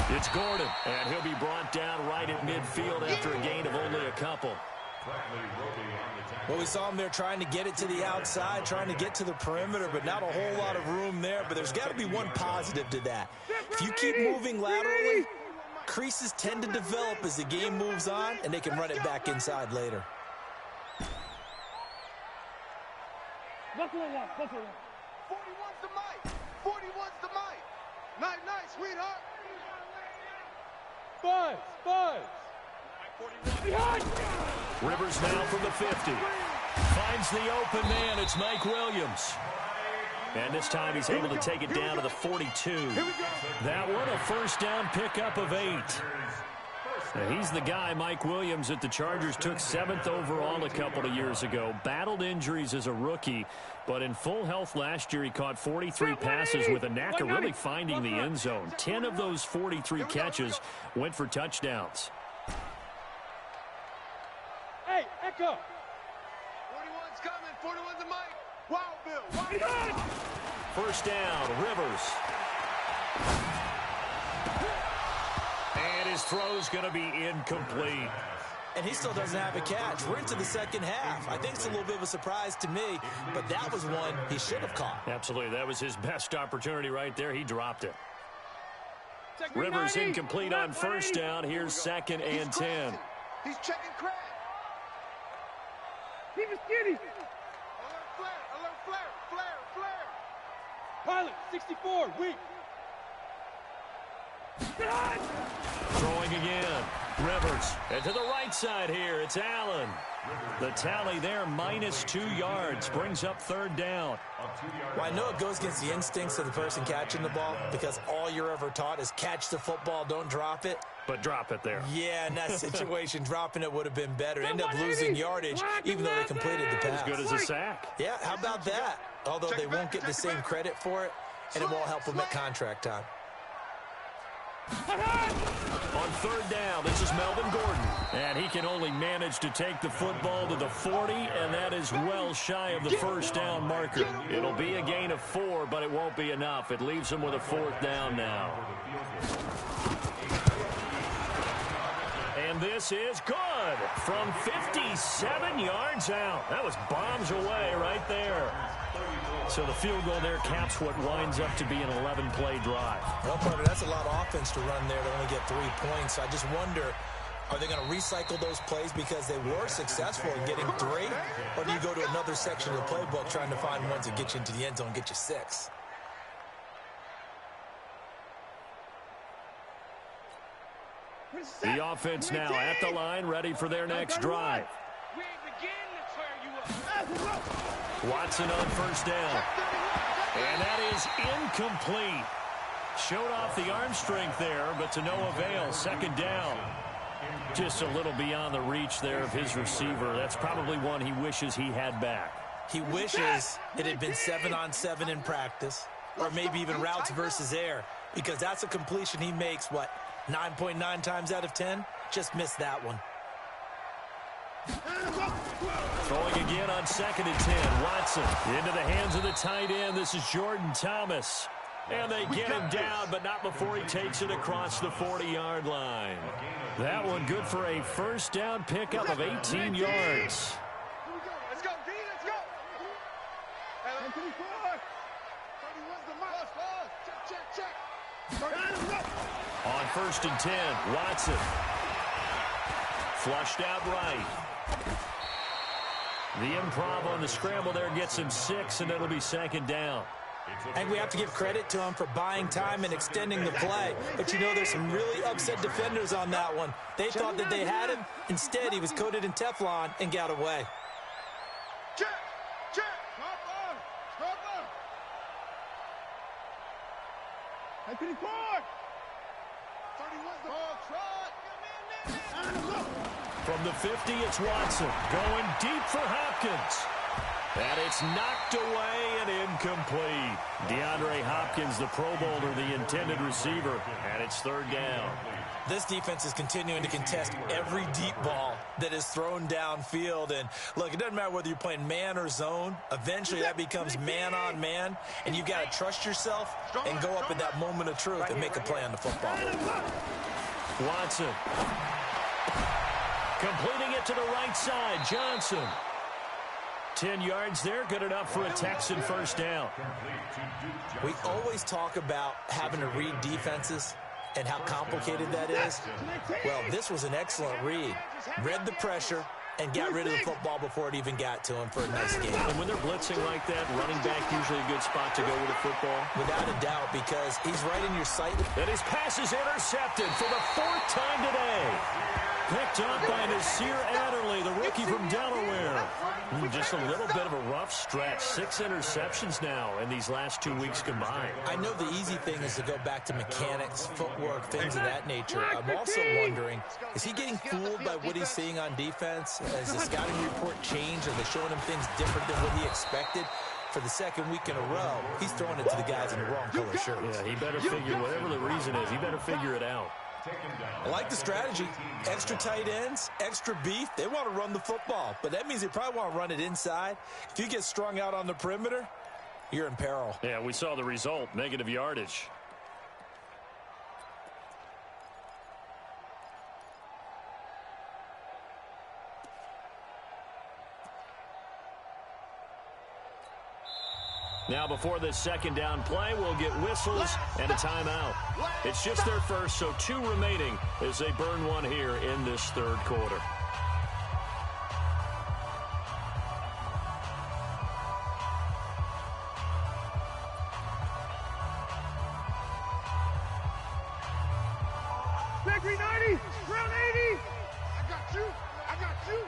S1: it's Gordon, and he'll be brought down right at midfield after a gain of only a couple.
S3: Well, we saw him there trying to get it to the outside, trying to get to the perimeter, but not a whole lot of room there. But there's got to be one positive to that. If you keep moving laterally, creases tend to develop as the game moves on, and they can run it back inside later.
S2: Buffalo one, Buffalo one. 41's the mic. 41's the mic. Night, night, sweetheart. Buzz, buzz.
S1: Rivers now from the 50. Finds the open man. It's Mike Williams. And this time he's able to take it down to the 42. That one, a first down pickup of 8. Now, he's the guy, Mike Williams, that the Chargers took 7th overall a couple of years ago. Battled injuries as a rookie, but in full health last year, he caught 43 passes with a knack of really finding the end zone. 10 of those 43 catches went for touchdowns.
S2: Hey, Echo. 41's coming. 41's the mic. Wowville.
S1: First down, Rivers. And his throw's going to be incomplete.
S3: And he still doesn't have a catch. We're into the second half. I think it's a little bit of a surprise to me, but that was one he should have caught.
S1: Absolutely. That was his best opportunity right there. He dropped it. Rivers incomplete on first down. Here's 2nd and 10.
S2: He's checking crack. Keep it skinny. Alert flare, flare. Pilot, 64, weak.
S1: Throwing again. Rivers. And to the right side here, it's Allen. The tally there, -2 yards. Brings up 3rd down.
S3: Well, I know it goes against the instincts of the person catching the ball because all you're ever taught is catch the football, don't drop it.
S1: But drop it there.
S3: Yeah, in that situation, dropping it would have been better. End up losing yardage, even though they completed the pass.
S1: As good as a sack.
S3: Yeah, how about that? Although they won't get the same credit for it, and it won't help them at contract time.
S1: On 3rd down, this is Melvin Gordon. And he can only manage to take the football to the 40, and that is well shy of the first down marker. It'll be a gain of 4, but it won't be enough. It leaves him with a 4th down now. And this is good from 57 yards out. That was bombs away right there. So the field goal there caps what winds up to be an 11-play drive.
S3: Well, Carter, that's a lot of offense to run there to only get 3 points. I just wonder, are they going to recycle those plays because they were successful in getting 3? Or do you go to another section of the playbook trying to find ones that get you into the end zone and get you 6?
S1: The offense now at the line, ready for their next drive. Watson on first down. And that is incomplete. Showed off the arm strength there, but to no avail. 2nd down. Just a little beyond the reach there of his receiver. That's probably one he wishes he had back.
S3: He wishes it had been 7-on-7 in practice, or maybe even routes versus air, because that's a completion he makes, 9.9 times out of 10? Just missed that one.
S1: Throwing again on 2nd and 10. Watson into the hands of the tight end. This is Jordan Thomas. And they get him down, but not before he takes it across the 40-yard line. That one good for a first down pickup of 18 yards.
S2: Let's go, D, let's go. Check.
S1: On 1st and 10, Watson. Flushed out right. The improv on the scramble there gets him 6, and it'll be 2nd down.
S3: And we have to give credit to him for buying time and extending the play. But there's some really upset defenders on that one. They thought that they had him. Instead, he was coated in Teflon and got away.
S2: Check. Stop on. I can record. 31's the ball. Trot.
S1: From the 50, it's Watson going deep for Hopkins. And it's knocked away and incomplete. DeAndre Hopkins, the Pro Bowler, the intended receiver, and it's third down.
S3: This defense is continuing to contest every deep ball that is thrown downfield. And, look, it doesn't matter whether you're playing man or zone. Eventually that becomes man on man, and you've got to trust yourself and go up in that moment of truth and make a play on the football.
S1: Watson. Completing it to the right side. Johnson. 10 yards there, good enough for a Texan first down.
S3: We always talk about having to read defenses and how complicated that is. Well, this was an excellent read. Read the pressure and got rid of the football before it even got to him for a nice game.
S1: And when they're blitzing like that, running back usually a good spot to go with the football.
S3: Without a doubt, because he's right in your sight.
S1: And his pass is intercepted for the 4th time today. Picked up by Nasir Adderley, the rookie from Delaware. Just a little bit of a rough stretch. 6 interceptions now in these last 2 weeks combined.
S3: I know the easy thing is to go back to mechanics, footwork, things of that nature. I'm also wondering, is he getting fooled by what he's seeing on defense? Has the scouting report changed? Are they showing him things different than what he expected? For the 2nd week in a row, he's throwing it to the guys in the wrong color shirts.
S1: Yeah, he better figure, whatever the reason is, he better figure it out.
S3: I like the strategy. Extra tight ends, extra beef. They want to run the football, but that means they probably want to run it inside. If you get strung out on the perimeter, you're in peril.
S1: Yeah, we saw the result, negative yardage. Now, before this 2nd down play, we'll get whistles and a timeout. It's just their first, so 2 remaining as they burn one here in this 3rd quarter.
S2: Victory 90, round 80. I got you. I got you.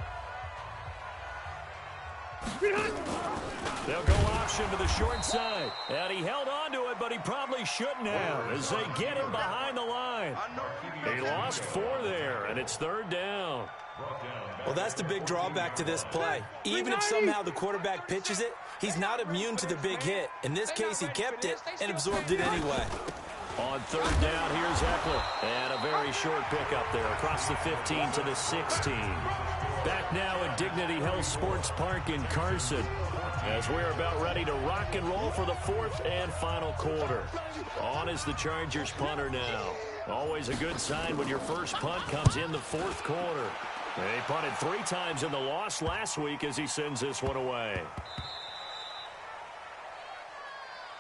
S1: They'll go option to the short side. And he held on to it, but he probably shouldn't have as they get him behind the line. He lost 4 there, and it's 3rd down.
S3: Well, that's the big drawback to this play. Even if somehow the quarterback pitches it, he's not immune to the big hit. In this case, he kept it and absorbed it anyway.
S1: On 3rd down, here's Wcfl. And a very short pickup there across the 15 to the 16. Back now at Dignity Health Sports Park in Carson, as we're about ready to rock and roll for the 4th and final quarter. On is the Chargers punter now. Always a good sign when your first punt comes in the 4th quarter. They punted 3 times in the loss last week as he sends this one away.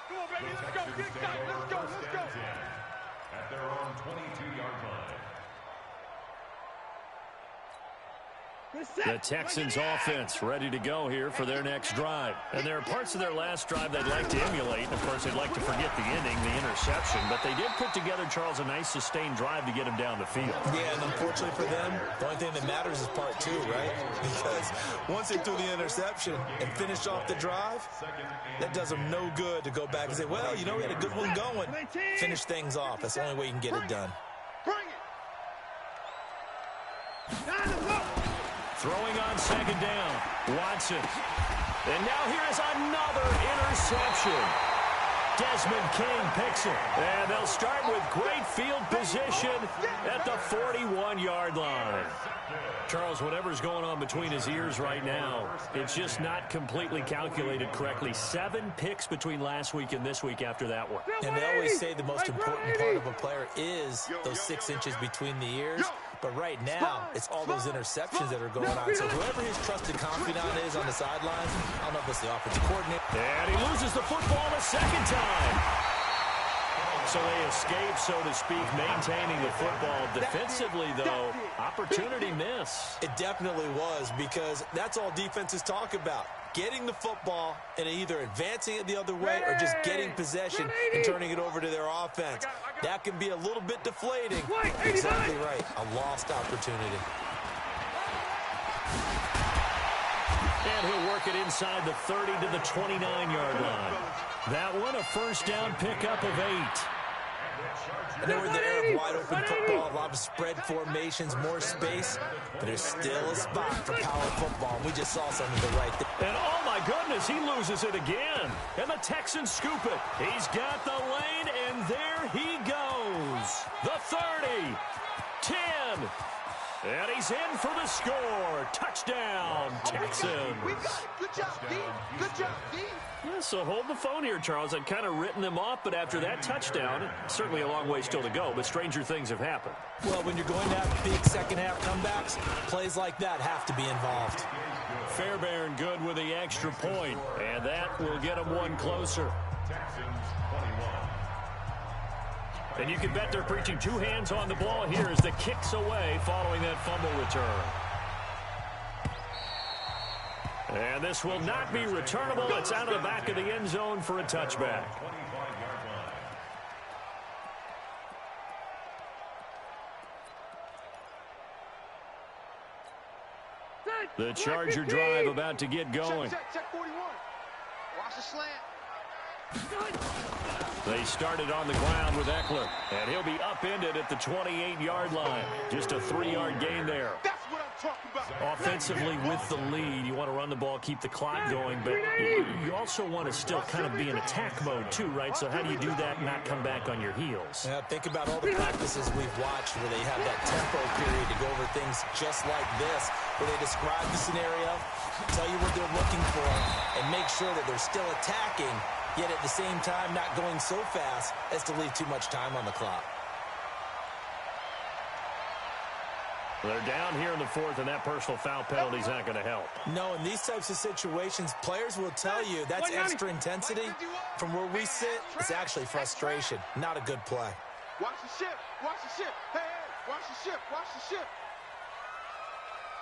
S2: Come on, baby, let's go. Get it done. Let's go. Let's go.
S4: At their own 22-yard line.
S1: The Texans offense ready to go here for their next drive. And there are parts of their last drive they'd like to emulate. And of course, they'd like to forget the inning, the interception. But they did put together, Charles, a nice sustained drive to get him down the field.
S3: Yeah, and unfortunately for them, the only thing that matters is part 2, right? Because once they threw the interception and finished off the drive, that does them no good to go back and say, well, you know, we had a good one going. Finish things off. That's the only way you can get it done.
S2: Bring it.
S1: Throwing on 2nd down, Watson. And now here is another interception. Desmond King picks it. And they'll start with great field position at the 41-yard line. Charles, whatever's going on between his ears right now, it's just not completely calculated correctly. 7 picks between last week and this week after that one.
S3: And they always say the most important part of a player is those 6 inches between the ears. But right now, it's all those interceptions that are going on. So whoever his trusted confidant is on the sidelines, I don't know if it's the offensive coordinator.
S1: And he loses the football the 2nd time. So they escape, so to speak, maintaining the football. Defensively, though, opportunity miss.
S3: It definitely was, because that's all defenses talk about. Getting the football and either advancing it the other way or just getting possession and turning it over to their offense. That can be a little bit deflating. Exactly right. A lost opportunity.
S1: And he'll work it inside the 30 to the 29-yard line. That one, a first down pickup of 8.
S3: And then we're in the era of wide open football, a lot of spread formations, more space, but there's still a spot for power football. We just saw some of it right there.
S1: And oh my goodness, he loses it again. And the Texans scoop it. He's got the lane, and there he goes. The 30, 10, and he's in for the score. Touchdown, Texans.
S2: We got it. Good job, D. Good job, D.
S1: Yeah, so hold the phone here, Charles. I'd kind of written them off, but after that touchdown, certainly a long way still to go, but stranger things have happened.
S3: Well, when you're going to have big second-half comebacks, plays like that have to be involved.
S1: Fairbairn good with the extra point, and that will get them one closer.
S4: Texans 21.
S1: And you can bet they're preaching two hands on the ball here as the kick's away following that fumble return. And this will not be returnable. It's out of the back of the end zone for a touchback. The Charger drive about to get going.
S2: Check 41. Watch the slant.
S1: They started on the ground with Eckler, and he'll be upended at the 28-yard line. Just a 3-yard gain there.
S2: That's what I'm talking about.
S1: Offensively with the lead, you want to run the ball, keep the clock going, but you also want to still kind of be in attack mode too, right? So how do you do that and not come back on your heels?
S3: Yeah, think about all the practices we've watched where they have that tempo period to go over things just like this, where they describe the scenario, tell you what they're looking for, and make sure that they're still attacking, yet at the same time not going so fast as to leave too much time on the clock.
S1: They're down here in the fourth, and that personal foul penalty is not going to help.
S3: No, in these types of situations, players will tell you that's extra intensity. From where we sit, it's actually frustration. Not a good play.
S2: Watch the ship. Watch the ship. Hey, hey, watch the ship. Watch the ship.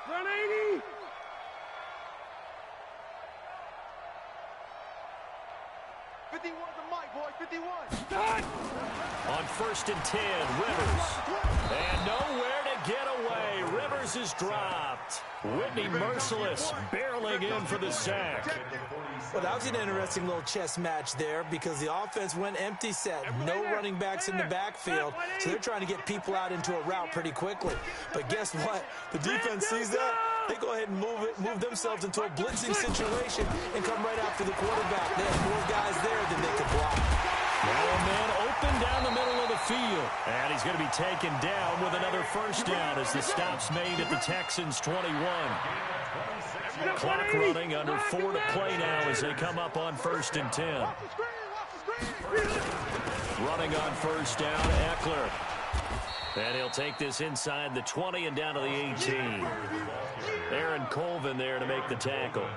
S2: Run 80. The mic, boy. 51.
S1: On 1st and 10, Rivers. And nowhere to get away. Rivers is dropped. Whitney merciless, barreling in for the sack.
S3: Well, that was an interesting little chess match there because the offense went empty set. No running backs in the backfield, so they're trying to get people out into a route pretty quickly. But guess what? The defense sees that. They go ahead and move themselves into a blitzing situation and come right after the quarterback. They have more guys there than they could block.
S1: Now a man open down the middle of the field. And he's going to be taken down with another first down as the stop's made at the Texans' 21. Clock running, under 4 to play now as they come up on 1st and 10. Running on first down, Eckler. And he'll take this inside the 20 and down to the 18. Aaron Colvin there to make the tackle.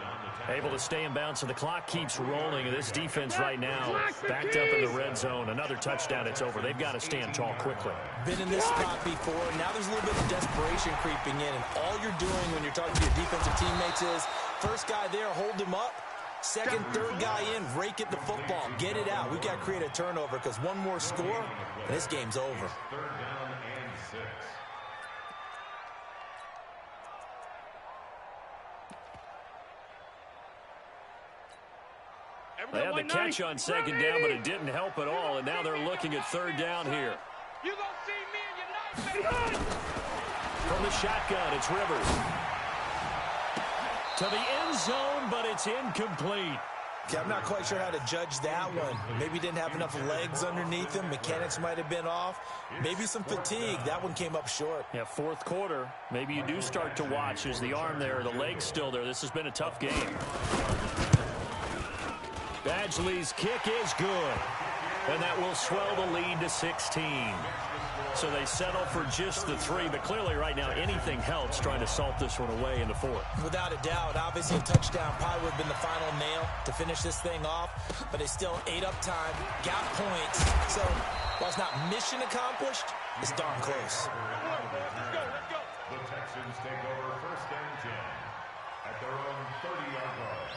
S1: Able to stay in bounds, so the clock keeps rolling. And this defense right now backed up in the red zone. Another touchdown, it's over. They've got to stand tall quickly.
S3: Been in this spot before. Now there's a little bit of desperation creeping in. And all you're doing when you're talking to your defensive teammates is, first guy there, hold him up. Second, third guy in, rake at the football. Get it out. We've got to create a turnover because one more score, and this game's over.
S4: 3rd down and 6.
S1: They had the catch on 2nd down, but it didn't help at all, and now they're looking at 3rd down here.
S2: You gonna see me in your night, baby.
S1: From the shotgun, it's Rivers. To the end zone, but it's incomplete.
S3: Okay, I'm not quite sure how to judge that one. Maybe didn't have enough legs underneath him. Mechanics might have been off. Maybe some fatigue. That one came up short.
S1: Yeah, 4th quarter. Maybe you do start to watch as the arm there, the leg's still there. This has been a tough game. Badgley's kick is good, and that will swell the lead to 16. So they settle for just the 3, but clearly right now anything helps trying to salt this one away in the 4th.
S3: Without a doubt, obviously a touchdown probably would have been the final nail to finish this thing off, but they still ate up time, got points. So while it's not mission accomplished, it's darn close.
S4: The Texans take over 1st and 10 at their own 30-yard line.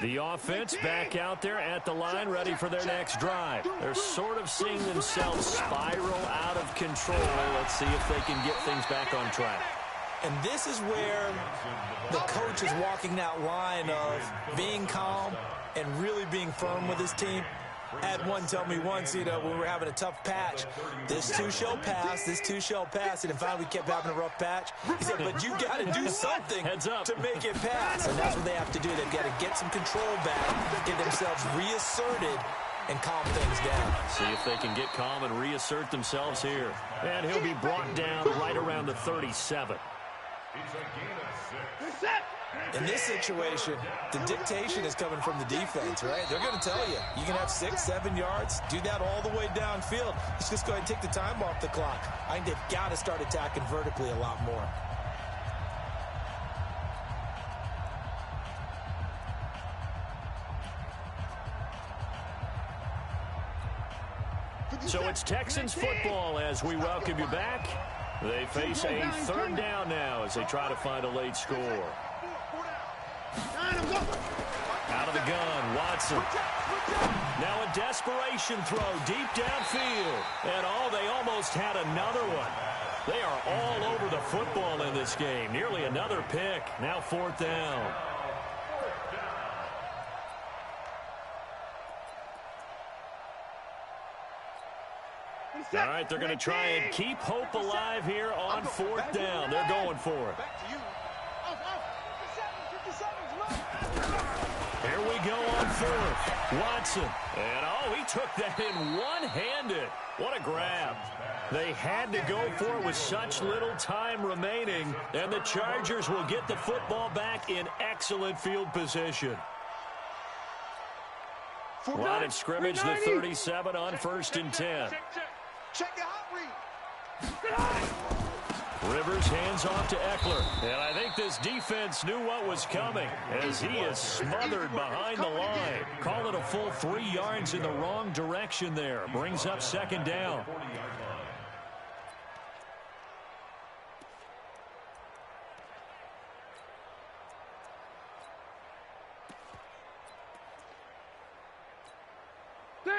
S1: The offense back out there at the line, ready for their next drive. They're sort of seeing themselves spiral out of control. Let's see if they can get things back on track.
S3: And this is where the coach is walking that line of being calm and really being firm with his team. I had one tell me once, when we were having a tough patch, this too shall pass, this too shall pass. And finally we kept having a rough patch. He said, but you got to do something to make it pass. And that's what they have to do. They've got to get some control back, get themselves reasserted, and calm things down.
S1: See if they can get calm and reassert themselves here. And he'll be brought down right around the 37.
S4: It's a gain of 6.
S3: In this situation, the dictation is coming from the defense, right? They're going to tell you, you can have 6, 7 yards, do that all the way downfield. Let's just go ahead and take the time off the clock. I think they've got to start attacking vertically a lot more.
S1: So it's Texans football as we welcome you back. They face a third down now as they try to find a late score. Out of the gun, Watson. Now a desperation throw deep downfield. And they almost had another one. They are all over the football in this game. Nearly another pick. Now 4th down. All right, they're going to try and keep hope alive here on 4th down. They're going for it. Here we go on 4th. Watson. And, he took that in one-handed. What a grab. They had to go for it with such little time remaining, and the Chargers will get the football back in excellent field position. Line of scrimmage, the 37 on 1st and 10.
S2: Check the hot read.
S1: Rivers hands off to Eckler. And I think this defense knew what was coming as he is smothered behind the line. Call it a full 3 yards in the wrong direction there. Brings up 2nd down.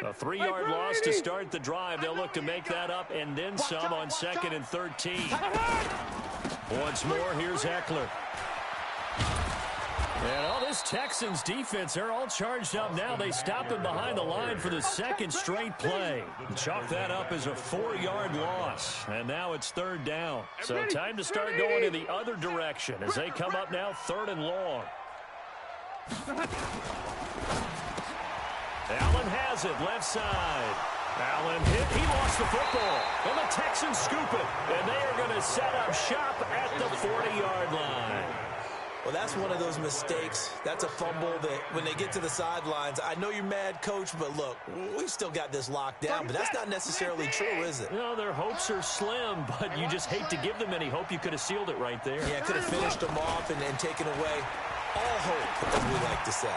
S1: A 3-yard loss to start the drive. They'll look to make that up and then some on 2nd and 13. Once more, here's Eckler. And this Texans defense, they're all charged up now. They stopped him behind the line for the 2nd straight play. Chalk that up as a 4-yard loss. And now it's 3rd down. So time to start going in the other direction as they come up now 3rd and long. Allen has it, left side. Allen hit, he lost the football. And the Texans scoop it. And they are going to set up shop at the 40-yard line.
S3: Well, that's one of those mistakes. That's a fumble that when they get to the sidelines, I know you're mad, Coach, but look, we've still got this locked down. But that's not necessarily true, is it?
S1: No, their hopes are slim, but you just hate to give them any hope. You could have sealed it right there.
S3: Yeah, could have finished them off and taken away all hope, as we like to say.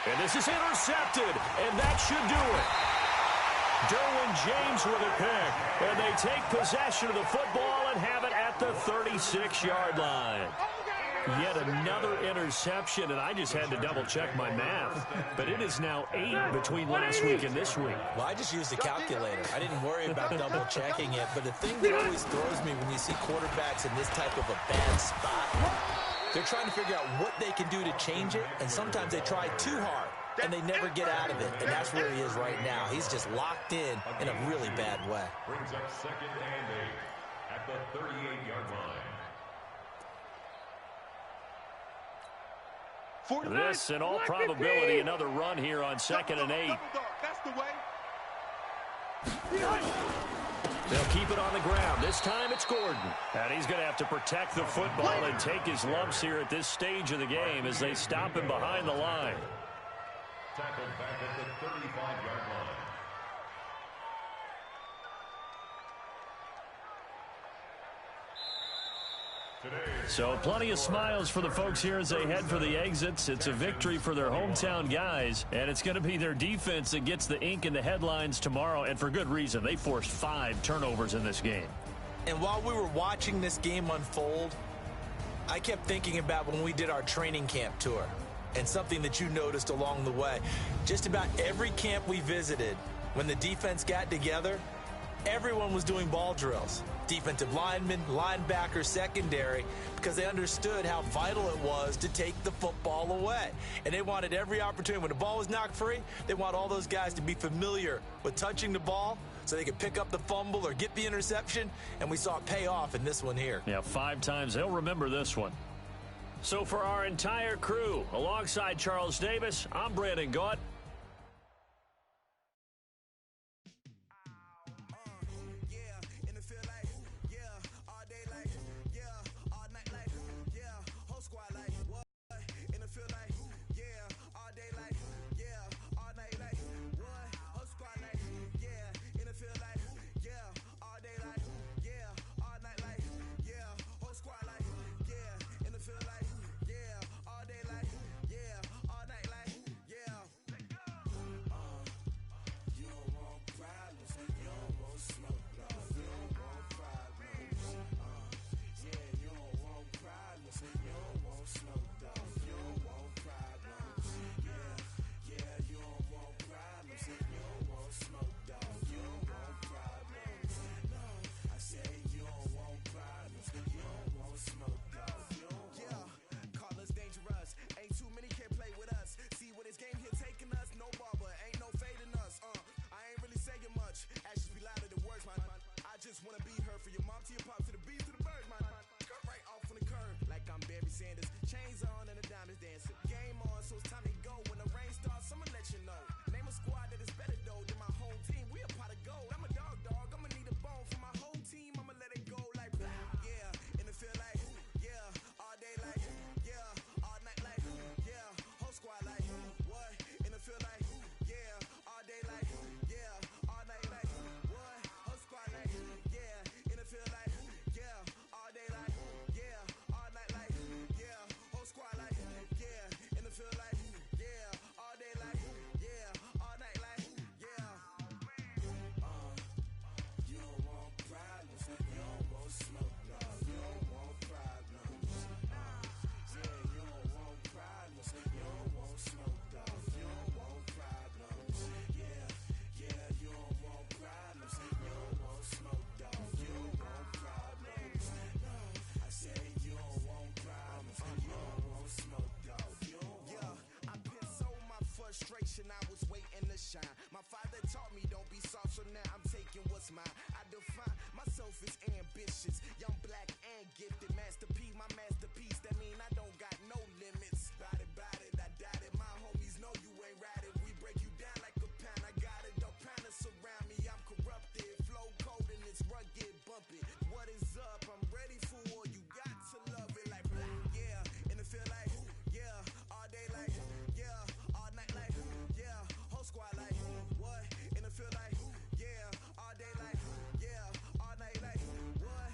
S1: And this is intercepted, and that should do it. Derwin James with a pick, and they take possession of the football and have it at the 36-yard line. Yet another interception, and I just had to double-check my math. But it is now 8 between last week and this week.
S3: Well, I just used a calculator. I didn't worry about double-checking it. But the thing that always throws me when you see quarterbacks in this type of a bad spot, they're trying to figure out what they can do to change it, and sometimes they try too hard, and they never get out of it. And that's where he is right now. He's just locked in a really bad way.
S4: Brings up 2nd and 8 at the 38-yard line.
S1: This, in all probability, another run here on 2nd and 8.
S2: That's the way.
S1: They'll keep it on the ground. This time it's Gordon. And he's going to have to protect the football and take his lumps here at this stage of the game as they stop him behind the line.
S4: Tackled back at the 35-yard line.
S1: So plenty of smiles for the folks here as they head for the exits. It's a victory for their hometown guys, and it's going to be their defense that gets the ink in the headlines tomorrow, and for good reason. They forced 5 turnovers in this game.
S3: And while we were watching this game unfold, I kept thinking about when we did our training camp tour and something that you noticed along the way. Just about every camp we visited, when the defense got together, everyone was doing ball drills. defensive linemen, linebacker, secondary, because they understood how vital it was to take the football away. And they wanted every opportunity. When the ball was knocked free, they want all those guys to be familiar with touching the ball so they could pick up the fumble or get the interception, and we saw it pay off in this one here.
S1: Yeah, 5 times. They'll remember this one. So for our entire crew, alongside Charles Davis, I'm Brandon Gaunt.
S5: I was waiting to shine. My father taught me don't be soft, so now I'm taking what's mine. I define myself as ambitious, young, black, and gifted. Master P, my masterpiece. That mean I don't got no limits. Bout it, I doubt it. My homies know you ain't ratted. We break you down like a pound. I got it, don't pound us around me. I'm corrupted, flow cold and it's rugged, bumpy. What is up? I'm ready for war. You got to love it like yeah, and it feel like yeah, all day like yeah, all night like yeah, whole squad like what? And it feel like yeah, all day like yeah, all night like what?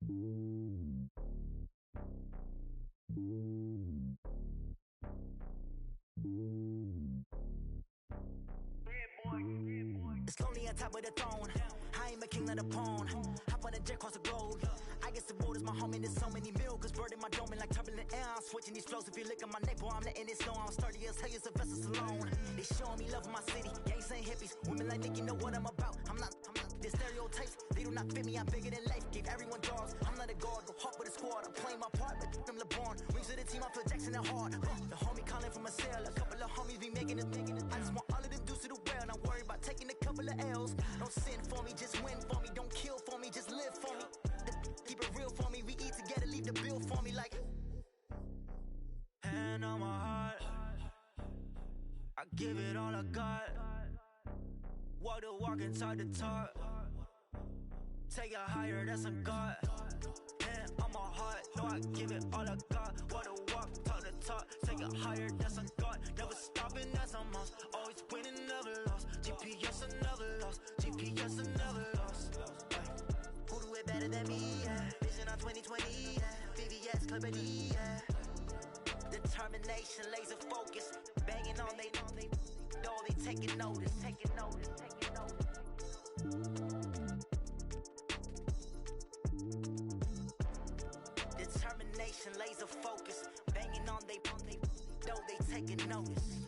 S5: It's lonely on top of the throne. I ain't a king of the pawn. Hop on a jet across the globe. I guess the road is my home and there's so many milk. Bird in my dome and like turbulent air. I'm switching these flows. If you look at my neck, boy, I'm letting it slow. I'm sturdy as hell as a vessel alone. They showing me love in my city. Gangs saying hippies. Women like Nick, you know what I'm about. I'm not. The stereotypes, they do not fit me. I'm bigger than life. Gave everyone jobs. I'm not a guard. Go hard with a squad. I'm playing my part, but I'm LeBron. Rings to the team. I feel Jackson and hard. The homie calling from a cell. A couple of homies be making it. I just want all of them dudes to do well. Not worry about taking a couple of L's. Don't sin for me, just win for me. Don't kill for me, just live for me. Keep it real for me. We eat together, leave the bill for me like. Hand on my heart, I give it all I got. Walk the walk and talk the talk. Take it higher, that's a God. Hand on my heart, no, I give it all I got. Walk the walk, talk the talk. Take it higher, that's a God. Never stopping, that's a must. Always winning, never lost. GPS, I never lost. GPS, I never lost. Who do it better than me? Yeah. Vision on 2020. Yeah. VVS, Clippity. Yeah. Determination, laser focus. Banging on they door, they taking notice. Taking notice. Determination, laser focus. Banging on they door, they taking notice.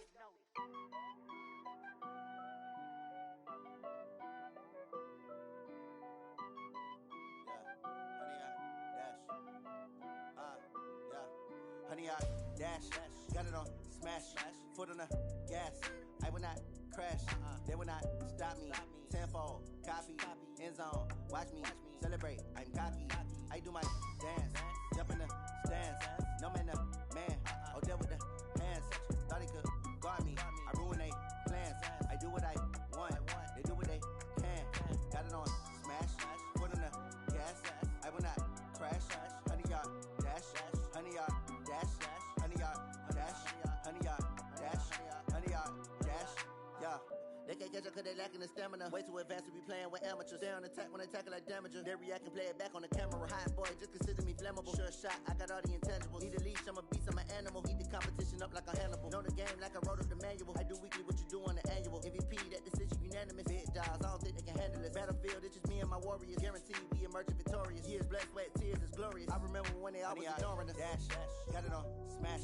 S5: Honey, I dash, got it on smash, foot on the gas. I will not crash, they will not stop me. Tenfold, copy, end zone, watch me celebrate. I'm cocky, I do my dance, jump in the stands. No man, the man, oh deal with the hands. Thought he could guard me, I ruin they plans. I do what I want, they do what they can. Got it on smash, foot on the gas. I will not crash, honey, y'all dash, honey, y'all. Dash, honey, y'all, dash, honey, y'all, dash, honey, y'all, dash, yeah. They can't catch up cause they lacking the stamina. Way too advanced to be playing with amateurs. Stay on attack when they tackle like damager. They react and play it back on the camera. Hot boy, just consider me flammable. Sure shot, I got all the intangibles. Need a leash, I'm a beast, I'm an animal. Heat the competition up like a Hannibal. Know the game like I wrote up the manual. I do weekly what you do on the annual. MVP, that decision unanimous. Big dials, I don't think they can handle it. Battlefield, it's just me and my warriors. Guaranteed we emerging victorious. Years, blood, sweat, tears, it's glorious. I remember when they always ignoring us. Dash, got it on smash,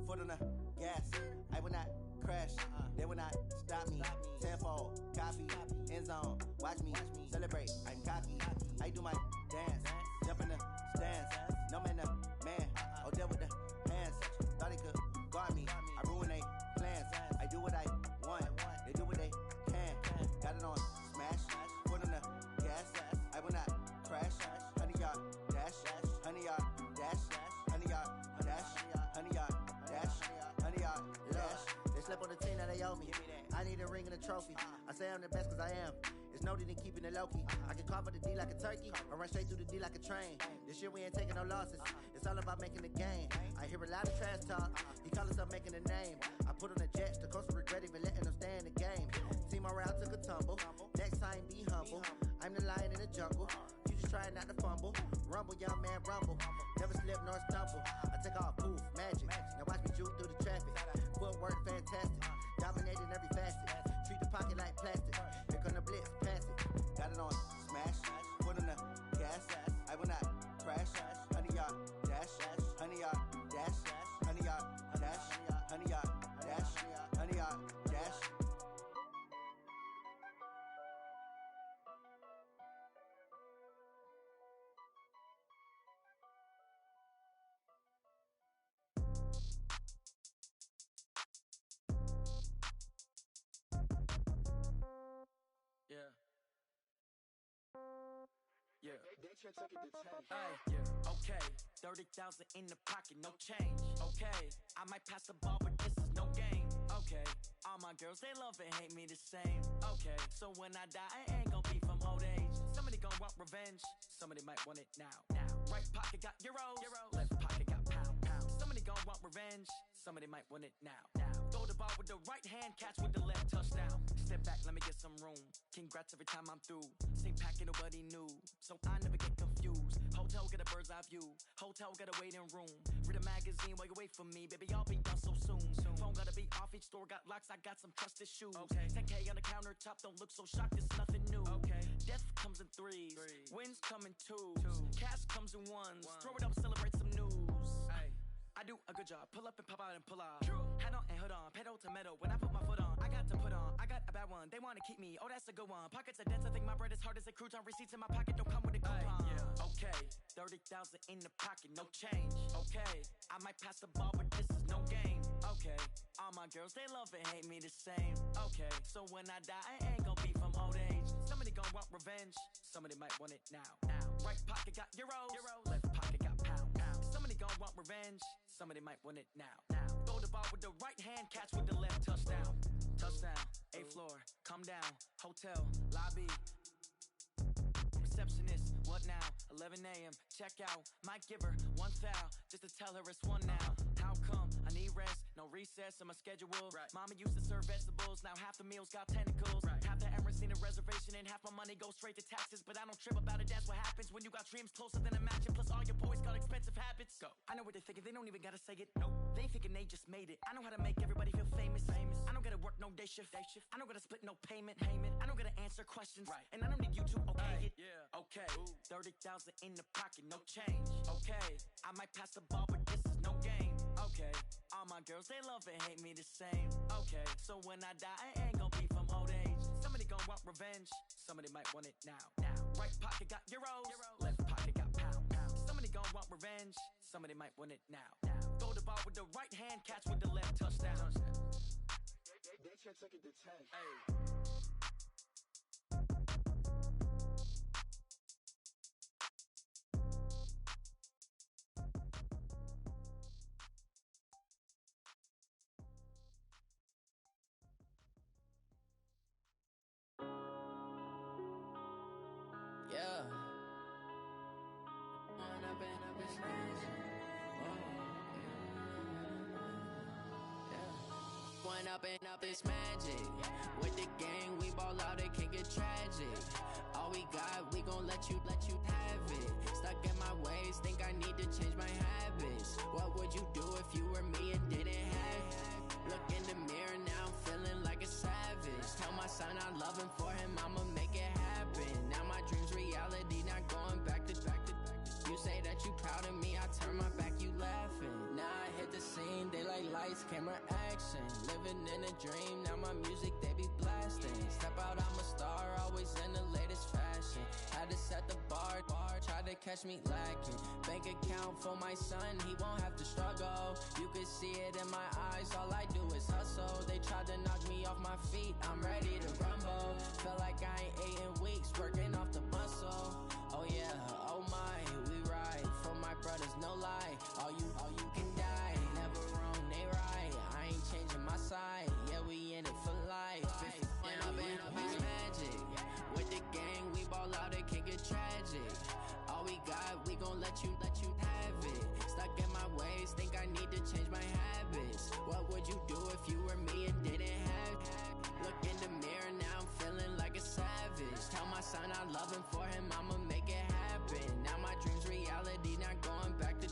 S5: foot on the gas. I will not crash, they will not stop me. Tenfold, copy, end zone, watch me celebrate. I'm cocky, I do my dance, jump in the stands. No man, the man, oh deal with the hands. Thought he could guard me, I ruin they plans. I do what I want, they do what they can. Got it on smash, foot on the gas. I will not crash, honey, y'all dash, honey, y'all dash, honey, y'all dash, honey, y'all dash, honey, y'all dash. They slept on the team that they owe me. I need a ring and a trophy. I say I'm the best cause I am. It's noted in keeping it low-key. I can carve for the D like a turkey, or run straight through the D like a train. This year we ain't taking no losses. It's all about making the game. I hear a lot of trash talk. He call himself making a name. I put on the jets. The coach will regret even letting them stay in the game. Team morale took a tumble. Next time be humble. I'm the lion in the jungle. You just trying not to fumble. Rumble, young man, rumble. Never slip nor stumble. I take off, poof, magic. Now watch me juke through the traffic. Footwork fantastic. Dominating every facet. Treat the pocket like plastic. Here come the blitz, pass it. Got it on smash, foot on the gas. I will not crash. Honey, y'all dash, honey, y'all dash, honey, y'all dash, honey, y'all dash, honey, y'all dash. Yeah. Yeah. Okay. 30,000 in the pocket, no change. Okay. I might pass the ball, but this is no game. Okay. All my girls, they love and hate me the same. Okay. So when I die, I ain't gonna be from old age. Somebody gonna want revenge. Somebody might want it now. Right pocket got euros. Left pocket got pounds. Somebody gonna want revenge. Somebody might want it now. Throw the ball with the right hand, catch with the left, touchdown. Step back, let me get some room. Congrats every time I'm through. Same packet, nobody knew. So I never get confused.
S6: Hotel get a bird's eye view. Hotel got a waiting room. Read a magazine while you wait for me. Baby, I'll be done so soon. Phone gotta be off. Each store got locks. I got some trusted shoes. Okay. 10K on the countertop. Don't look so shocked. It's nothing new. Okay. Death comes in threes. Wins come in twos. Cash comes in ones. Throw it up, celebrate some news. Ay. I do a good job. Pull up and pop out and pull out. Hat on and hood on. Pedal to metal. When I put my foot on, I got to put on. I got a bad one. They want to keep me. Oh, that's a good one. Pockets are dense. I think my bread is hard as a crouton. Receipts in my pocket don't come with a coupon. Yeah. Okay. 30,000 in the pocket. No change. Okay. I might pass the ball, but this is no game. Okay. All my girls, they love and hate me the same. Okay. So when I die, I ain't gonna be from old age. Somebody gonna want revenge. Somebody might want it now. Right pocket got euros. Left pocket got pounds. Somebody gonna want revenge. Somebody might want it now. Throw the ball with the right hand, catch with the left. Touchdown. Touchdown. 8th floor. Come down. Hotel. Lobby. Receptionist. What now? 11 a.m. Check out. Might give her one foul just to tell her it's one now. How come? I need rest. No recess in my schedule. Right. Mama used to serve vegetables. Now half the meals got tentacles. Right. Half the Emirates need a reservation and half my money goes straight to taxes. But I don't trip about it. That's what happens when you got dreams closer than a match. Plus all your boys got expensive habits. Go. I know what they're thinking. They don't even gotta say it. Nope. They ain't thinking they just made it. I know how to make everybody feel famous. I don't gotta work no day shift. I don't gotta split no payment. I don't gotta answer questions. Right. And I don't need you to okay it. Yeah. Okay. 30,000 in the pocket. No change. Okay. I might pass the ball, but this is no game. Okay. All my girls, they love and hate me the same. Okay. So when I die, I ain't gonna be from old age. Somebody gonna want revenge. Somebody might want it now. Right pocket got euros. Left pocket got pounds. Somebody gonna want revenge. Somebody might want it now. Throw the ball with the right hand, catch with the left. Touchdown.
S2: They can't take it to 10.
S6: Hey.
S7: Yeah. When I've been up in stage. When up it's magic. With the gang, we ball out, it can get tragic. All we got, we gon' let you have it. Stuck in my ways, think I need to change my habits. What would you do if you were me and didn't have it? Look in the mirror, now I'm feeling like a savage. Tell my son I love him, for him I'ma make it happen. Now my dream's reality, not going back to. You say that you proud of me, I turn my back, you laughing. Now I hit the scene, they like lights, camera, action. Living in a dream, now my music, they be blasting. Step out, I'm a star, always in the latest fashion. Had to set the bar, try to catch me lacking. Bank account for my son, he won't have to struggle. You can see it in my eyes, all I do is hustle. They tried to knock me off my feet, I'm ready to rumble. Feel like I ain't ate in weeks, working off the muscle. Oh yeah, oh my, we ride for my brothers, no lie. All you can die, never wrong, they right. I ain't changing my side, yeah, we in it for life. When up it's magic. With the gang, we ball out, it can get tragic. All we got, we gon' let you have it. Stuck in my ways, think I need to change my habits. What would you do if you were me and didn't have it? Look in the mirror, now I'm feeling like a savage. Tell my son I love him, for him I'ma make it happen. Now my dream's reality, not going back to.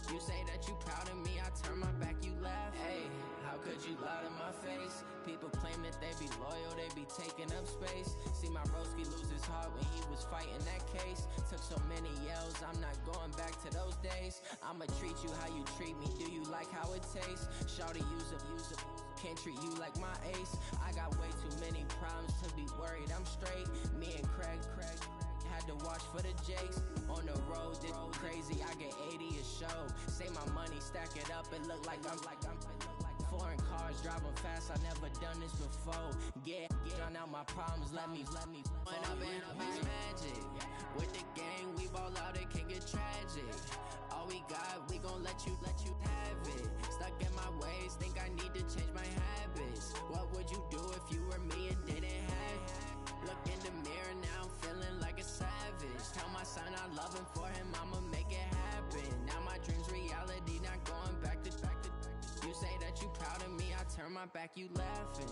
S7: You say that you proud of me, I turn my back, you laugh. Hey, how could you lie to my face? People claim that they be loyal, they be taking up space. See my broski lose his heart when he was fighting that case. Took so many yells, I'm not going back to those days. I'ma treat you how you treat me, do you like how it tastes? Shawty, use a can't treat you like my ace. I got way too many problems to be worried, I'm straight. Me and Craig had to watch for the Jakes. On the road, this crazy, I get 80 a show. Say my money, stack it up, it look like I'm foreign cars, driving fast, I never done this before. Get drown out my problems, let me When up it's magic. With the gang, we ball out, it can get tragic. All we got, we gon' let you have it. Stuck in my ways, think I need to change my habits. What would you do if you were me and didn't have it? Look in the mirror, now I'm feeling like a savage. Tell my son I love him, for him I'ma make it happen. Now my dream's reality, not going back to. You say that you proud of me, I turn my back, you laughing.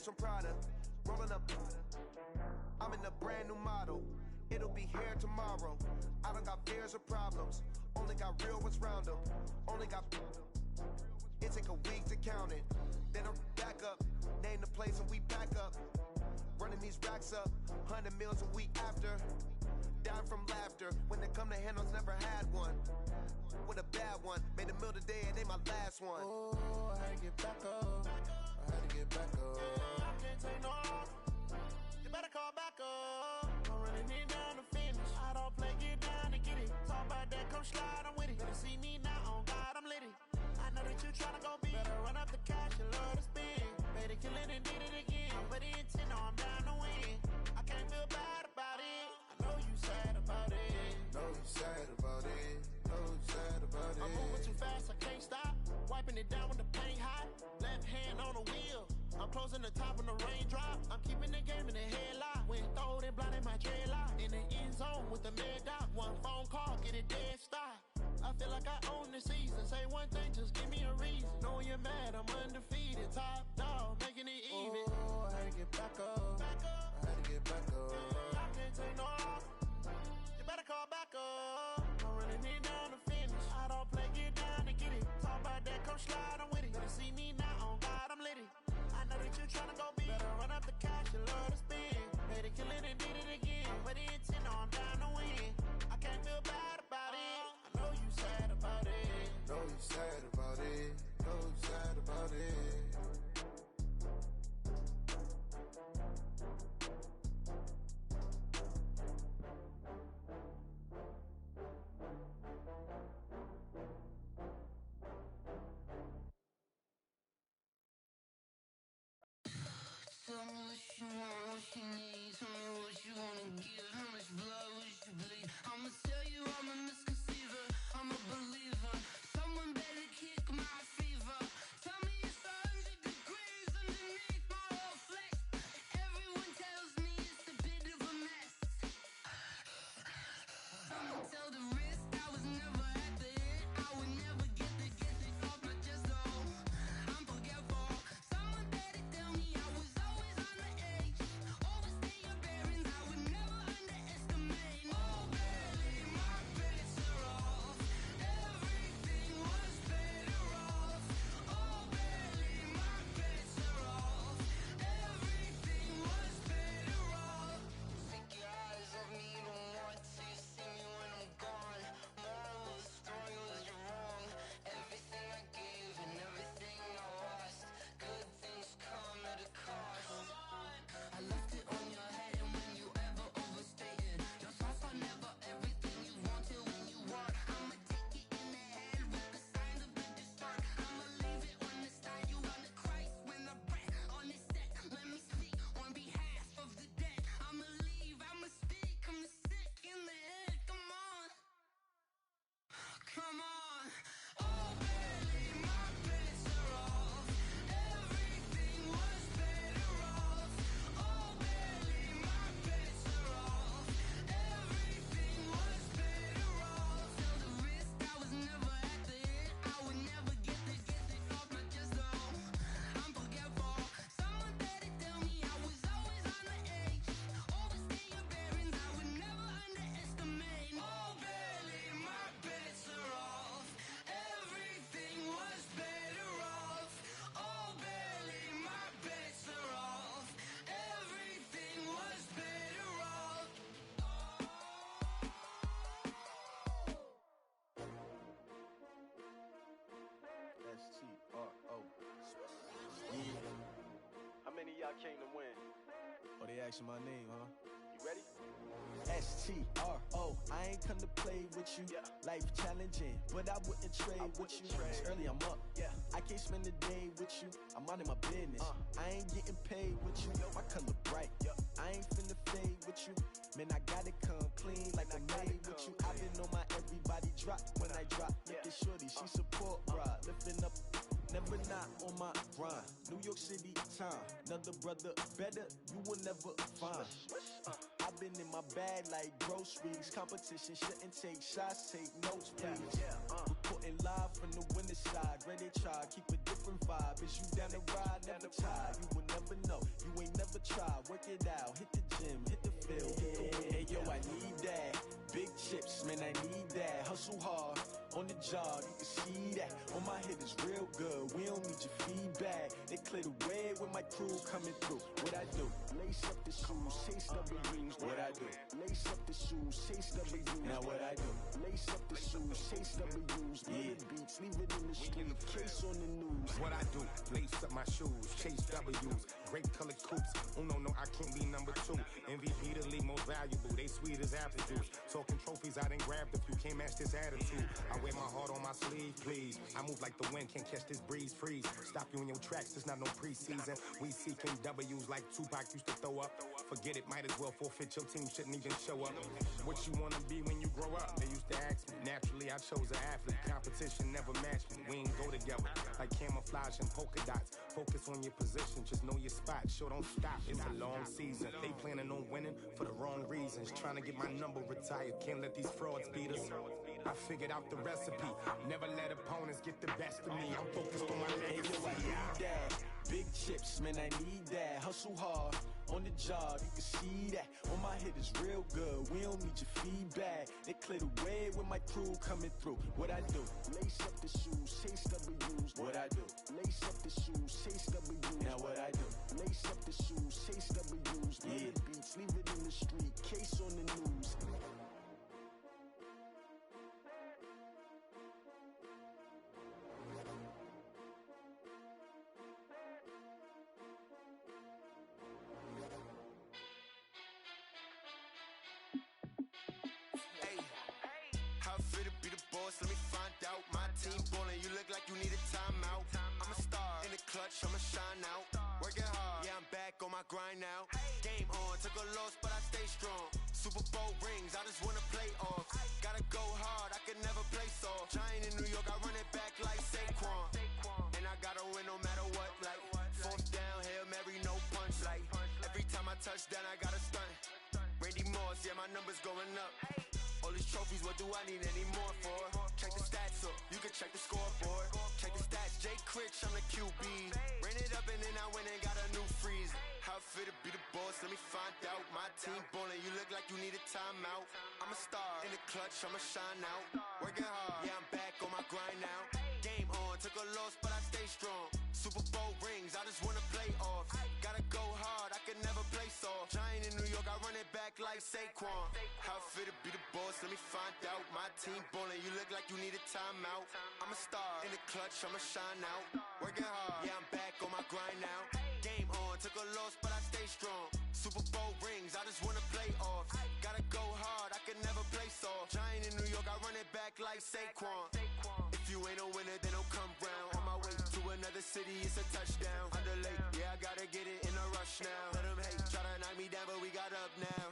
S5: Benz from Prada. Rolling up. I'm in a brand new model. It'll be here tomorrow. I don't got fears or problems. Only got real ones round them. Only got. It take a week to count it. Then I'm back up. Name the place and we back up. Running these racks up. 100 meals a week after. Dying from laughter. When they come to handles, never had one. With a bad one. Made a meal today and they my last one.
S8: Oh, I had to get back up. I had to get back up. I can't take no loss. You better call back up. I'm running it down to finish. I don't play, get down to get it. Talk about that, come slide, I'm with it. Better see me now, on God, I'm litty. I know that you tryna go big. Better run up the cash, you love to spend. Better kill it and did it again. I put it in 10, no, I'm down to win. I can't feel bad about it. I know you sad about it. Know you sad about it. Know you sad about it. I'm moving too fast, I can't stop. Wiping it down with the paint hot. Left hand on the wheel. I'm closing the top on the raindrop. I'm keeping the game in the headlock. When throwed and blinded my dreadlock. In the end zone with the mid dot. One phone call, get it dead stop. I feel like I own the season. Say one thing, just give me a reason. Knowing you're mad, I'm undefeated. Top dog, making it even. Oh, I had to get back up. I had to get back up. I can't take no loss. You better call back up. I'm running it down to finish. I don't play, get down to get it. Talk about that, come slide, I'm with it. Better see me now, on God, I'm litty. I know that you tryna go big. Better run up the cash, you love to spend. Made it, kill it, and did it again. Put it in 10, no, I'm down to win. I can't feel bad about it. I know you sad about it. Know you sad about it. Know you sad about it.
S7: Tell me what you want, what you need. Tell me what you wanna give. How much blood would you bleed? I'ma tell you I'm a misconceiver. I'm a believer. Someone better kick my fever. Tell me it's 100 degrees underneath my whole flesh. Everyone tells me it's a bit of a mess. I'ma tell the risk I was never at the hit. I would never get it off my chest though. I'm forgetful. Someone better tell me I was always on the edge. Overstay your bearings, I would never underestimate. Oh baby, my bets are off. Everything was better off. Oh baby, my bets are off. Everything was better off. Take your eyes off me, you don't want to see me when I'm gone. Moral of the story was you're wrong. Everything I gave and everything I lost. Good things come at a cost. I left it on your head, and when you ever overstated, your thoughts are never everything you wanted when you want. I'ma take it in the head with the signs of the distort. I'ma leave it on the side. You run the Christ when the breath on the set. Let me speak on behalf of the dead. I'ma leave, I'ma speak. I'm the sick in the head. Come on, come on. Oh baby, my bets are off. Everything was better off. Oh baby, my bets are off. Everything was better off. Tell the risk I was never at the hit. I would never get it off my chest though. I'm forgetful. Someone better tell me I was always on the edge. Overstay your bearings, I would never underestimate. Oh baby, my bets are off. Everything was better off. Oh baby, my bets are off. Everything was better off.
S8: S-T-R-O.
S2: How many of y'all came to win?
S8: Oh, they asking my name, huh?
S2: You ready?
S8: S-T-R-O. I ain't come to play with you.
S2: Yeah.
S8: Life challenging, but I wouldn't trade with you. It's early, I'm up.
S2: Yeah.
S8: I can't spend the day with you. I'm minding my business. I ain't getting paid with you. My color bright. I ain't finna fade with you. Man, I gotta come clean like I made with you. I've been on my everybody drop when I drop. Look at shorty, she support ride. Lifting up, never not on my grind. New York City time. Another brother better, you will never find. I've been in my bag like groceries. Competition shouldn't take shots, take notes, please. Reporting live from the winter side. Ready to try, keep a different vibe. Is you down the ride, never tired. You will never know.
S5: work it out, hit the gym, hit the field, hit the win. Hey, yo, I need that. Big chips, man, I need that. Hustle hard, on the job, you can see that. On my head is real good, we don't need your feedback. They clear the way with my crew coming through. What I do? Lace up the shoes, chase W's. What I do? Lace up the shoes, chase W's. Now what I do? Lace up the shoes, chase W's. Yeah, beats, leave it in the street, case on the news.
S9: What I do? Lace up my shoes, chase W's. Great colored coops. No, I can't be number 2. MVP the league most valuable. They sweet as apple juice. Talking trophies, I done grabbed a few. Can't match this attitude. I wear my heart on my sleeve, please. I move like the wind, can't catch this breeze, freeze. Stop you in your tracks, there's not no preseason. We seeking W's like Tupac used to throw up. Forget it, might as well forfeit. Your team shouldn't even show up. What you wanna be when you grow up? They used to ask me. Naturally, I chose an athlete. Competition never matched me. We ain't go together like camouflage and polka dots. Focus on your position, just know your spot. Sure, don't stop. It's a long season. They planning on winning for the wrong reasons. Trying to get my number retired. Can't let these frauds beat us. I figured out the recipe. Never let opponents get the best of me. I'm focused on my legacy.
S5: Hey, yo, I need that. Big chips, man, I need that. Hustle hard, on the job, you can see that. On my head is real good, we don't need your feedback. They clear the way with my crew coming through. What I do? Lace up the shoes, chase W's. What I do? Lace up the shoes, chase W's. Now what I do? Lace up the shoes, chase W's. Yeah, beats, leave it in the street, case on the news.
S8: Let me find out. My team ballin', you look like you need a timeout. I'm a star in the clutch, I'ma shine out. Working hard, yeah, I'm back on my grind now. Game on, took a loss, but I stay strong. Super Bowl rings, I just wanna play off. Gotta go hard, I can never play soft. Giant in New York, I run it back like Saquon. And I gotta win no matter what, like fourth down, Hail Mary, no punch. Like every time I touch down, I gotta stunt. Randy Moss, yeah, my numbers going up. All these trophies, what do I need any more for? Check the stats up, you can check the scoreboard. Check the stats, Jay Critch, I'm the QB. Ran it up and then I went and got a new freeze. How fit to be the boss, let me find out. My team ballin', you look like you need a timeout. I'm a star in the clutch, I'ma shine out. Working hard, yeah, I'm back on my grind now. Game on, took a loss, but I stay strong. Super Bowl rings, I just wanna play off. Gotta go hard, I can never play soft. Giant in New York, I run it back like Saquon. How fit to be the boss, let me find out. My team ballin', you look like you need a timeout. I'm a star in the clutch, I'ma shine out. Working hard, yeah, I'm back on my grind now. Game on, took a loss, but I stay strong. Super Bowl rings, I just wanna play off. Gotta go hard, I can never play soft. Giant in New York, I run it back like Saquon. If you ain't a winner, then don't come round. On my way to another city, it's a touchdown. Underlay, yeah, I gotta get it in a rush now. Let them hate, try to knock me down, but we got up now.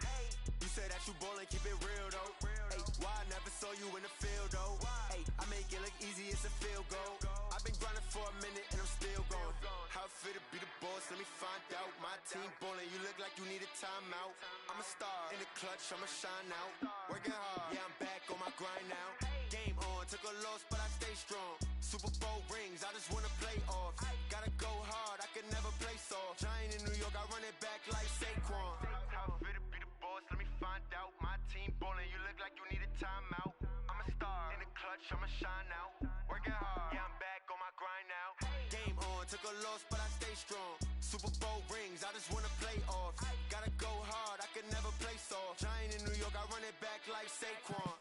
S8: You say that you ballin', keep it real though. Hey, why I never saw you in the field though? Hey, I make it look easy, it's a field goal. I've been grinding for a minute and I'm still going. How fit to be the boss, let me find out. My team ballin', you look like you need a timeout. I'm a star in the clutch, I'ma shine out. Working hard, yeah, I'm back on my grind now. Game on, took a loss, but I stay strong. Super Bowl rings, I just wanna play off. Gotta go hard, I can never play soft. Giant in New York, I run it back like Saquon. How fit to be the boss, let me find out. My team ballin', you look like you need a timeout. I'm a star in the clutch, I'ma shine out. Working hard, yeah, I'm back on my grind now. Game on, took a loss, but I stay strong. Super Bowl rings, I just wanna play off. Gotta go hard, I can never play soft. Giant in New York, I run it back like Saquon.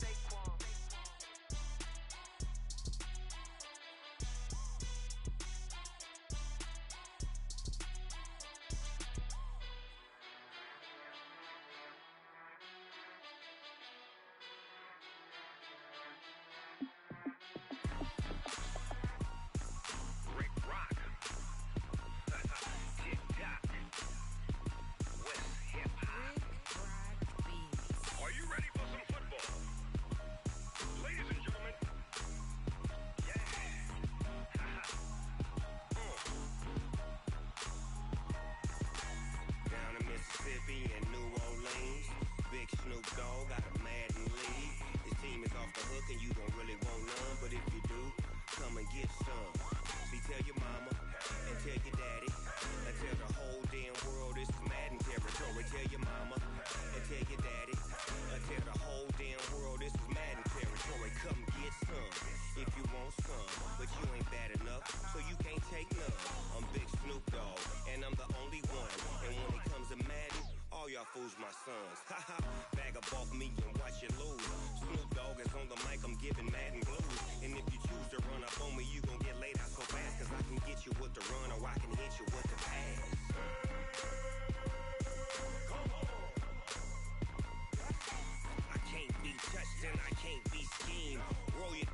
S10: Tell your daddy, and tell the whole damn world this is Madden territory. all y'all fools my sons. Haha, bag up off me and watch it lose. Snoop Dogg is on the mic, I'm giving Madden blues. And if you choose to run up on me, you gon' get laid out so fast. Cause I can get you with the run or I can hit you with the pass. I can't be touched and I can't be schemed. Roll it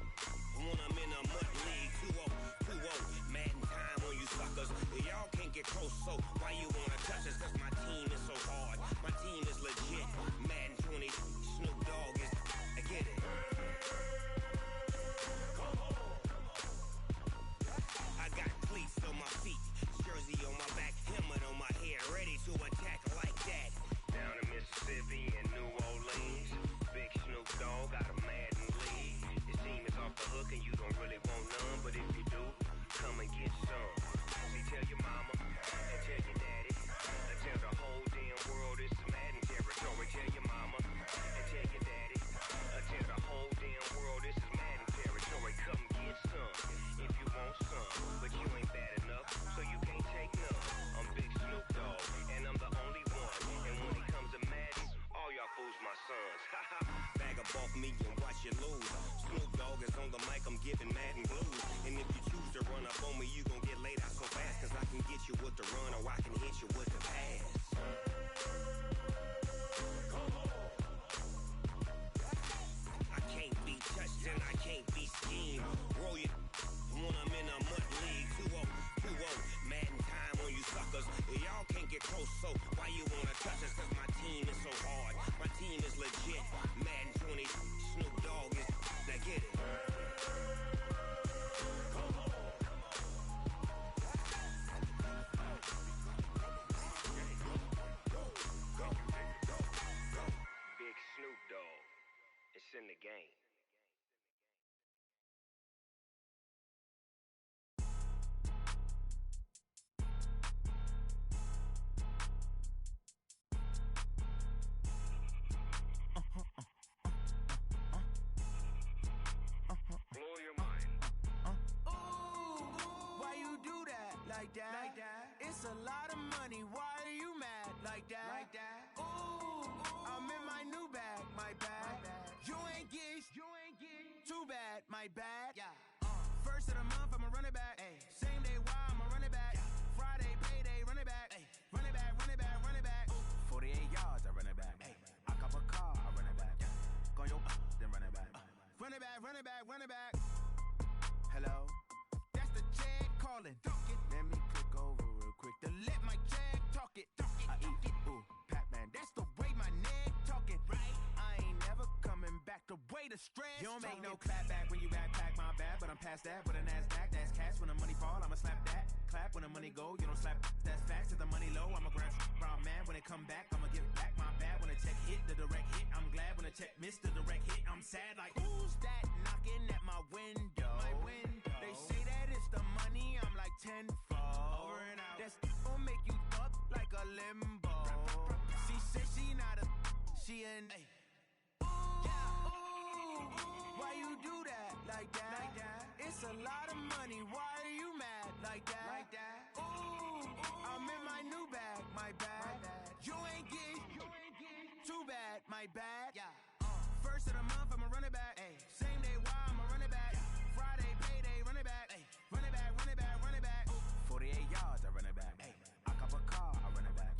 S10: when I'm in a mud league. 2-0, 2-0, Madden time on you suckers. Y'all can't get close, so why you wanna touch us? Cause my team is so hard, my team is legit. Madden 20, Snoop Dogg is, I get it. I got cleats on my feet, jersey on my back, helmet on my head, ready to attack like that. Down in Mississippi and New Orleans, big Snoop Dogg got a Madden league. His team is off the hook and you don't really want none, but if you do, come and get some. See, tell your mama and tell your daddy, and tell the whole damn world it's Madden territory. Tell your mama and tell your daddy, and tell the whole damn world this is Madden territory. Come get some if you want some, but you ain't bad enough, so you can't take none. I'm Big Snoop Dogg, and I'm the only one. And when it comes to Madden, all y'all fools my sons. Bag up off me and watch you lose. Snoop Dogg is on the mic, I'm giving Madden blues. And if you choose to run up on me, you gon' get laid out so fast. Cause I can get you with the run or I can hit you with the pass. I can't be touched and I can't be schemed. Roll it when I'm in a mud league. 2-0, 2-0, Madden time on you suckers. Y'all can't get close, so why you wanna touch us? Cause my team is so hard, my team is legit. Madden 20, Snoop Dogg is, now get it. Big Snoop Dogg, it's in the game. Blow your mind.
S6: Ooh, why you do that? Like that? It's a lot of money. Why are you mad? Like that? Ooh, I'm in my new bag. My bad. You ain't get too bad. My bad. Yeah. First of the month, I'ma run it back. Ay. Same day, why I'ma run it back. Friday, payday, run it back. Ay. Run it back, run it back, run it back. 48 yards, I run it back. Ay. I cop a car, I run it back. Go your then run it back. Run it back, run it back, run it back. Hello? That's the Jag calling. Let me click over real quick to let my Jag talk it. I eat it. Ooh, Pac-Man, that's the way my neck talking. Right? I ain't never coming back. The way the stress. You don't make no clap back when you backpack, my bad. But I'm past that with a NASDAQ. That's cash. When the money fall, I'ma slap that. Clap when the money go, you don't slap. That's facts. If the money low, I'ma grab brown man. When it come back, I'ma give back my bad. When the check hit, the direct hit. I'm glad when the check missed the direct hit. I'm sad like, who's that knocking at my window? My window. They say that it's the money, I'm like tenfold. Over and out. That's gon' make you up like a limbo. She said she not a, she an. Ooh, why you do that? Like that? It's a lot of money, why are you mad? Like that? Ooh, I'm in my new bag, my bad. You ain't get too bad, my bad. Yeah. First of the month, I'ma run it back. Ay. Same day, why I'ma run it back. Friday, payday, run it back. Ay. Run it back, run it back, run it back. 48 yards, I run it back. Ay. I cop a car, I run it back.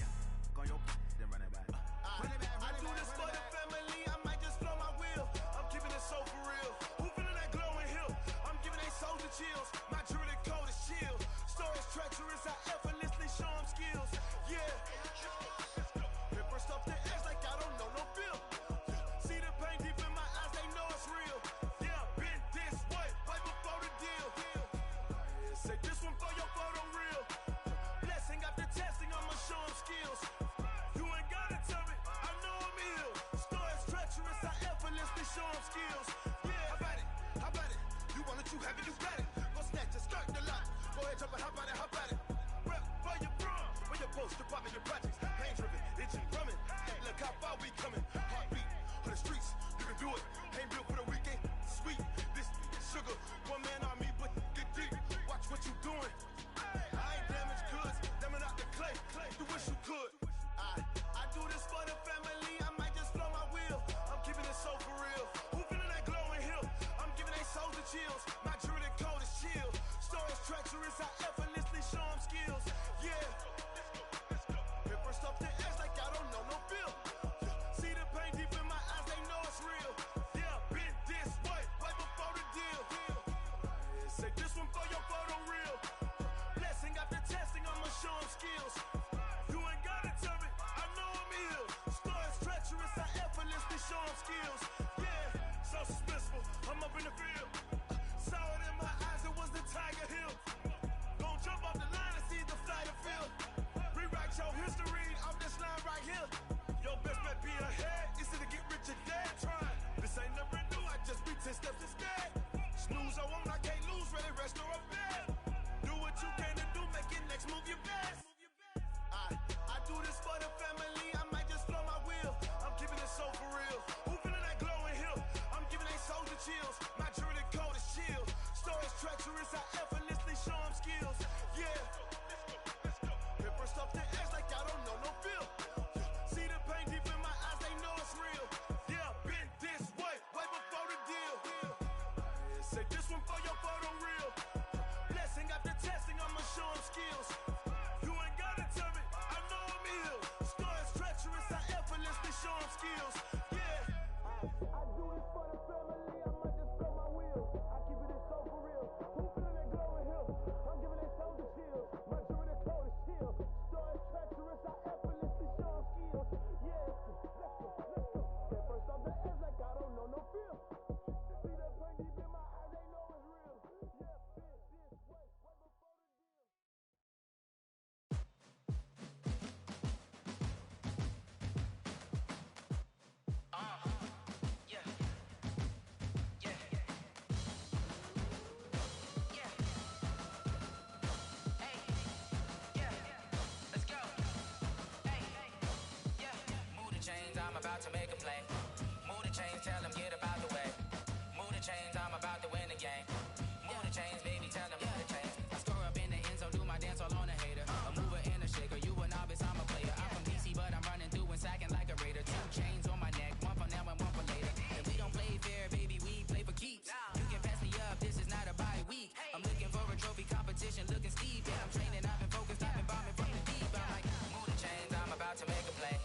S6: Go your then run it back. Run it back, run it back, run it back. I do this for the family, I might just blow my wheel. I'm keeping it so for real. Who feeling that glowing hill? I'm giving they soldier chills. My jewelry coat is chill. Stories treacherous, I effortlessly show them skills. Yeah. Paper stuff the edge like I don't know no bill. See the pain deep in my eyes, they know it's real. Yeah, been this way, right before the deal. Say this one for your photo reel. Blessing after testing, I'ma show them skills. You ain't gotta tell me, I know I'm ill. Stories treacherous, I effortlessly show them skills. Yeah, how about it? How about it? You want it, you have it, you got it. Go snatch it, skirt the lot. Go ahead, jump it, how about it? How about it? Rep for your bro, for your post, your pop and your projects. Pain driven, itching, drumming. Look how far we coming. Heartbeat on the streets, you can do it. Ain't built for the weekend. Sweet, this sugar. One man army, but get deep. Watch what you doing. I ain't damaged goods, damn it out the clay. You wish you could. I do this for
S8: I effortlessly show them skills. Yeah. Hit first up the edge like I don't know no feel. See the pain deep in my eyes, they know it's real. Yeah, been this way before the deal. Say this one for your photo reel. Blessing after testing, I'ma show them skills. You ain't gotta tell me, I know I'm ill. Stories treacherous, I effortlessly show them skills. Yeah, so suspenseful, I'm up in the field. Saw it in my eyes, it was the Tiger Hill. Gon' jump off the line and see the flight of field. Rewrite your history off this line right here. Your best bet be ahead, easy to get rich or dead trying. This ain't never new, I just be 10 steps instead. Snooze, I won't, I can't lose, ready, rest or a bed. Do what you can to do, make it next move your best. I do this for the family, I might just blow my wheel. I'm keeping it so for real. Who feeling that glowing hill? I'm giving they soldier chills. My journey cold is chill. Stories treacherous, I effortlessly show them skills. Yeah. Hit first off the edge like I don't know no feel. See the pain deep in my eyes, they know it's real. Yeah, been this way before the deal. Say this one for your photo reel. Blessing after testing, I'ma show them skills. You ain't gotta tell me, I know I'm ill. Stories treacherous, I effortlessly show them skills. Yeah. I do this for the family, I might just blow my wheel. I keep it so for real. Who feeling that glowing hill? I'm giving they soldier chills. My journey cold is chill. Stories treacherous, I effortlessly show them skills. Yeah. Let's go. Get first off the edge like I don't know no feel. See the pain deep in my eyes, they know it's real. Yeah, been this way before the deal.
S6: I'm about to make a play. Move the chains, tell them get about the way. Move the chains, I'm about to win the game. Move the chains, baby, tell them move the chains. I score up in the end zone, do my dance all on a hater. A mover and a shaker, you a novice, I'm a player. I'm from DC, but I'm running through and sacking like a raider. 2 chains on my neck, one for now and one for later. And we don't play fair, baby, we play for keeps. You can pass me up, this is not a bye week. I'm looking for a trophy competition, looking steep. And I'm training, I've been focused, I've been bombing from the deep. I'm like, move the chains, I'm about to make a play.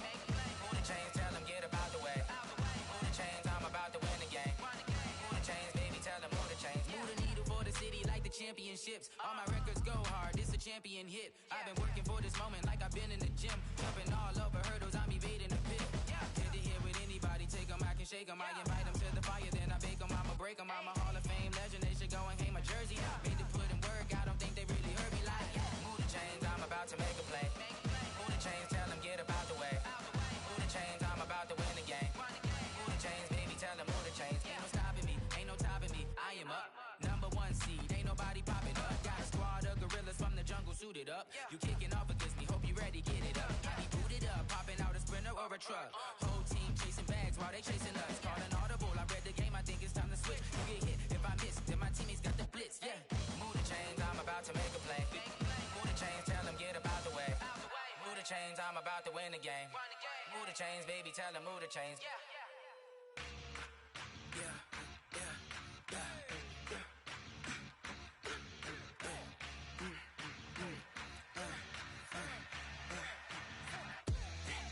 S6: Move the chains, tell them get about the way. Move the chains, I'm about to win the game. Move the chains, baby, tell them move the chains. Move the needle for the city like the championships. All my records go hard, this a champion hit. I've been working for this moment like I've been in the gym. Jumping all over hurdles, I'm evading the pit. Head to head with anybody, take them, I can shake them. I invite them to the fire, then I bake them, I'ma break them. I'm a Hall of Fame legend, they should go and hang my jersey. Made to put in work, I don't think they really heard me like. Move the chains, I'm about to make a play. Move the chains, tell them get about the way. Move the chains, I'm about to win the game. Move the chains, baby, tell them move the chains. Ain't no stopping me, ain't no topping me, I am up. Number 1 seed, ain't nobody popping up. Got a squad of gorillas from the jungle suited up. You kicking off against me, hope you ready, get it up. I be booted up, popping out a Sprinter or a truck. Whole team chasing bags while they chasing us. Calling audible, I read the game, I think it's time to switch. You get hit, if I miss, then my teammates got the blitz, yeah. Move the chains, I'm about to make a play. Move the chains, tell them get about the way. Move the chains, I'm about to win the game. Move the chains, baby, tell them move the chains.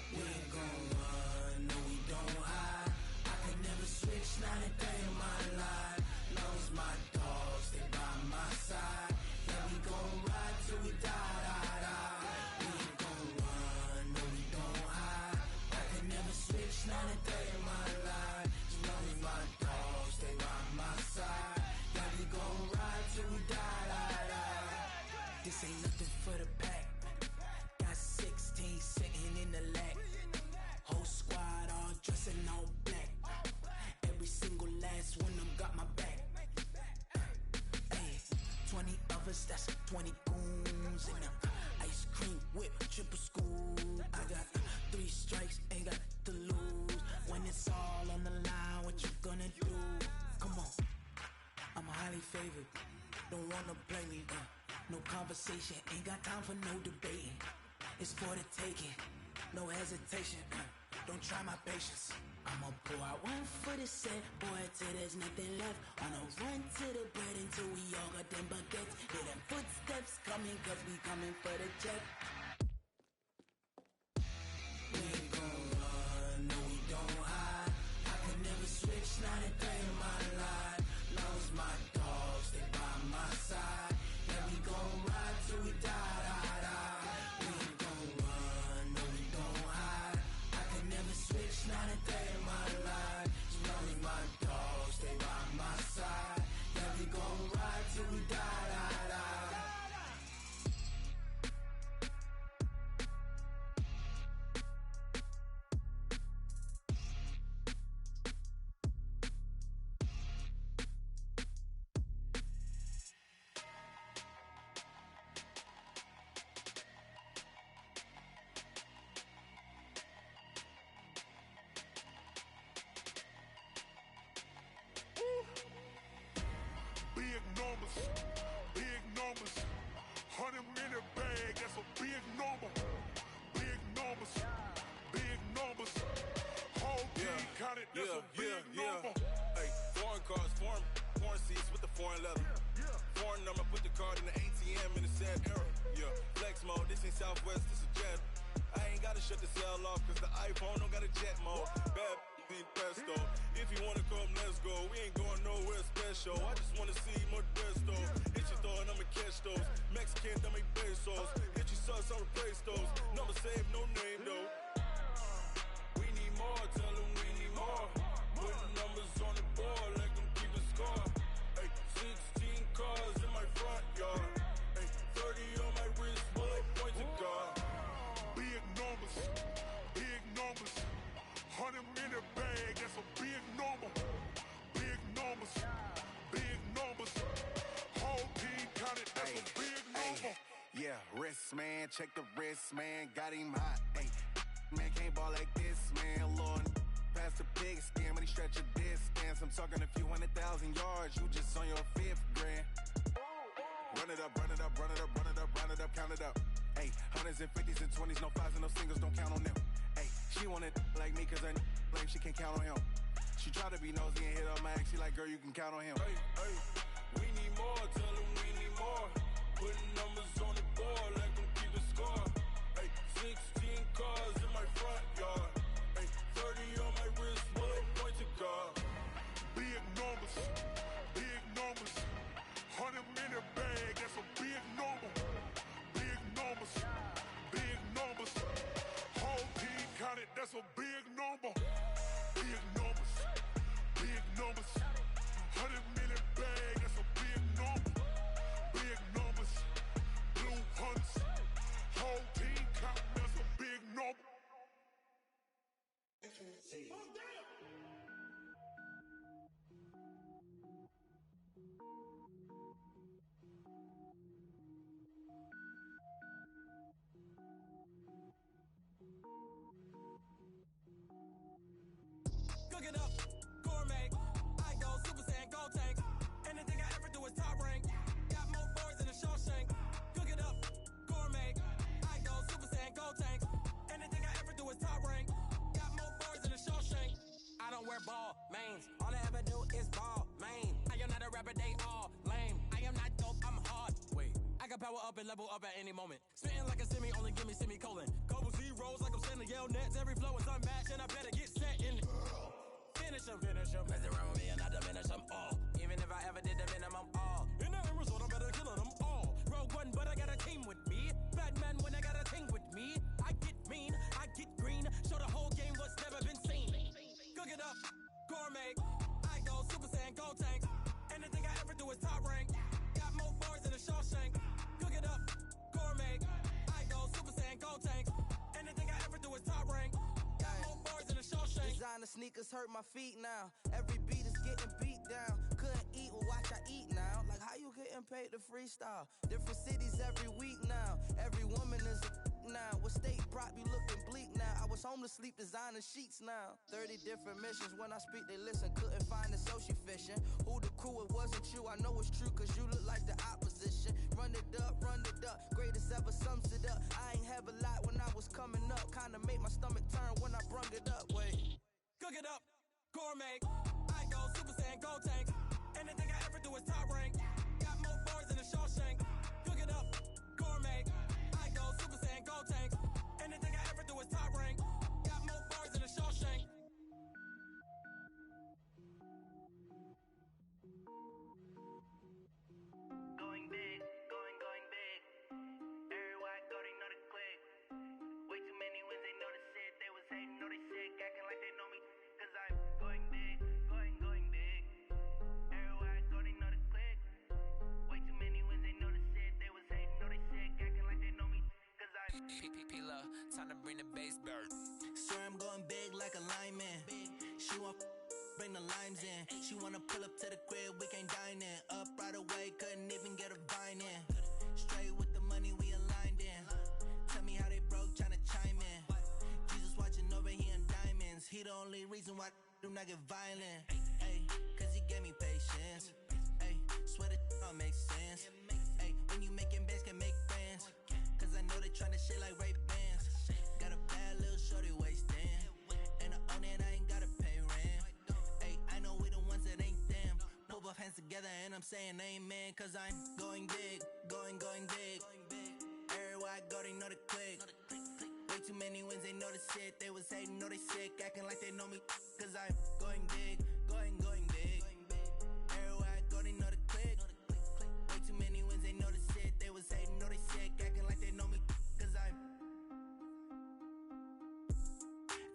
S8: We ain't gon' run, no we don't hide. I can never switch, not a day in my life. Long as my dogs stay by my side. Yeah, we gon' ride till we die, die, die. We ain't gon' run, no we don't hide. I can never switch, not a day in my life. As long as my dogs stay by my side. Yeah, we gon' ride till we die, die, die. This ain't nothing for the pack. Got 16 sitting in the lag. Whole squad all dressing all black. Every single last one of them got my back. Hey, 20 of us, that's 20 goons in them. Ice cream whip, triple scoop. I got 3 strikes, ain't got to lose. When it's all on the line, what you gonna do? Come on, I'm highly favored. Don't wanna play me, no conversation, ain't got time for no debating. It's for the taking, no hesitation.
S7: don't try my patience. I'ma pour out one for the set, boy, till there's nothing left. On a run to the bread until we all got them baguettes. Hear them footsteps coming, cause we coming for the check. We ain't gon' run, no we don't hide. I could never switch, not a day in my life. Now it's my dogs, they by my side. Yeah, we gon' ride till we die, die, die. We ain't gon' run, no we don't hide. I could never switch, not a day in my life. As long as my dogs, they by my side. Yeah, we gon' ride till we die, die, die.
S2: Big numbers, big numbers. 100-minute bag, that's a big number. Big numbers, big numbers. Whole team counted, that's a big number.
S11: Hey, foreign cars, foreign seats with the foreign leather. Foreign number, put the card in the ATM in the sad era. Yeah, flex mode, this ain't Southwest, this is Jet. I ain't gotta shut the cell off, cause the iPhone don't got a jet mode. Bad need pesto. If you wanna come, let's go. We ain't going nowhere special. I just wanna see more desto. Hit your throw and I'ma catch those. Mexican, dame pesos. Hit your sus, I'll replace those. Number save, no name though. We need more, tell them we need more. Putting numbers on the board, let them keep the score. Hey, 16 cars in my front yard. Hey, 30 on my wrist, bullet point to God.
S2: Big numbers, big numbers. 100-minute bag, that's a big number. Big numbers, big numbers. Whole team counted, that's a big number.
S12: Yeah, wrist man, check the wrist man, got him hot. Ay, man can't ball like this, man. Lord, pass the pig skin when he stretch a distance. I'm talking a few 100,000 yards, you just on your 5th grand. Run it up, run it up, run it up, run it up, run it up, count it up. Ay, hundreds and 50s and 20s, no 5s and no singles, don't count on them. Ay, she wanted like me cause her like she can't count on him. She tried to be nosy and hit up my ex, she like, girl, you can count on him.
S11: Hey, hey, we need more, tell them we need more. Putting numbers on the board, let them keep the score. Hey, 16 cars in my front yard. Hey, 30 on my wrist, bullet point to God.
S2: Big numbers, big numbers. 100-minute bag, that's a big number. Big numbers, big numbers. Whole team counted, that's a big number. Big numbers, big numbers. 100-minute bag, that's a big number. Big numbers, blue hunts. Whole team counting, that's a big number.
S6: Cook it up, gourmet. I go Super Saiyan, gold tank. Anything I ever do is top rank. Got more boards than a Shawshank. Cook it up, gourmet. I go Super Saiyan, gold tank. Anything I ever do is top rank. Got more boards than a Shawshank. I don't wear ball mains. All I ever do is ball main. I am not a rapper, they all lame. I am not dope, I'm hard. Wait, I can power up and level up at any moment. Spitting like a semi, only give me semicolon. Couple zeros like I'm sending yell nets. Every flow is unmatched and I better get set in. Finish them. Mess around with me and I diminish them all. Even if I ever did the minimum all. In the end result, I'm better killing them all. Rogue One, but I got a team with me. Batman when I got a team with me. I get mean, I get green. Show the whole game what's never been seen. Cook it up, gourmet. I go Super Saiyan, gold tank. Anything I ever do is top rank. Got more bars than a Shawshank. Cook it up, gourmet. I go Super Saiyan, gold tank. Anything I ever do is top rank. Got more bars than a Shawshank.
S5: Designer sneakers hurt my feet now. Every beat is getting beat down. Couldn't eat, well watch I eat now. Like how you getting paid to freestyle? Different cities every week now. Every woman is a now. With state prop you looking bleak now. I was home to sleep designer sheets now. 30 different missions. When I speak they listen. Couldn't find it so she fishing. Who the crew, it wasn't you. I know it's true cause you look like the opposition. Run it up, greatest ever sums it up. I ain't have a lot when I was coming up. Kinda made my stomach turn when I brung it up.
S6: Cook it up, gourmet. I go Super Saiyan, gold tank. Anything I ever do is top rank. Got more bars than a Shawshank. Cook it up, gourmet. I go Super Saiyan, gold tank. Anything I ever do is top rank. Got more bars than a Shawshank.
S10: Going big, going big. Everywhere I go, they know the click. Way too many wins, they know the shit. They was hating, know they sick, acting like they know me. Cause I'm going big, going big. Everywhere I go, they know the click. Way too many wins, they know the shit. They was hating, know they sick, acting like they know me. Cause I'm
S6: P-P-P-Love, time to bring the bass bird.
S5: Swear I'm going big like a lineman. She want bring the limes in. She wanna pull up to the crib, we can't dine in. Up right away, couldn't even get a vine in. Straight with the money, we aligned in. Tell me how they broke, tryna chime in. Jesus watching over here in diamonds. He the only reason why I do not get violent. Ay, cause he gave me patience. Ay, swear that all makes sense. Ay, when you making bands, can make friends. Cause I know they tryna shit like Ray-Bans. Got a bad little shorty wasting. And I own it, I ain't gotta pay rent. Ay, I know we the ones that ain't them. Pull both hands together and I'm saying amen. Cause I'm going big, going big. Everywhere I go, they know the click. Way too many wins, they know the shit. They was hating, know they sick, acting like they know me. Cause I'm going big, going big. Everywhere I go, they know the click. Way too many wins, they know the shit. They was hating, know they sick, acting like they know me. Cause I'm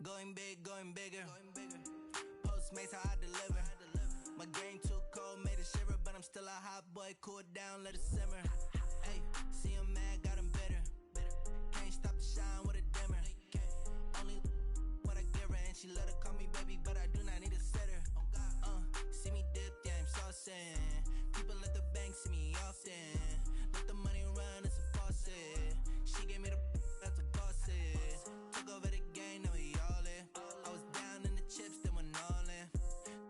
S5: going big, going bigger. Postmates, how I deliver. My game too cold, made it shiver. But I'm still a hot boy, cool it down, let it simmer. Hey, see him mad, got him bitter. Can't stop the shine with a dimmer. Only what I give her, and she let her call me baby, but I do not need a sitter. See me dip, yeah, I'm saucing. People at the bank see me often. Let the money run, it's a faucet. She gave me the that's a boss it. Took over the game, now we all in. I was down in the chips, then went all in.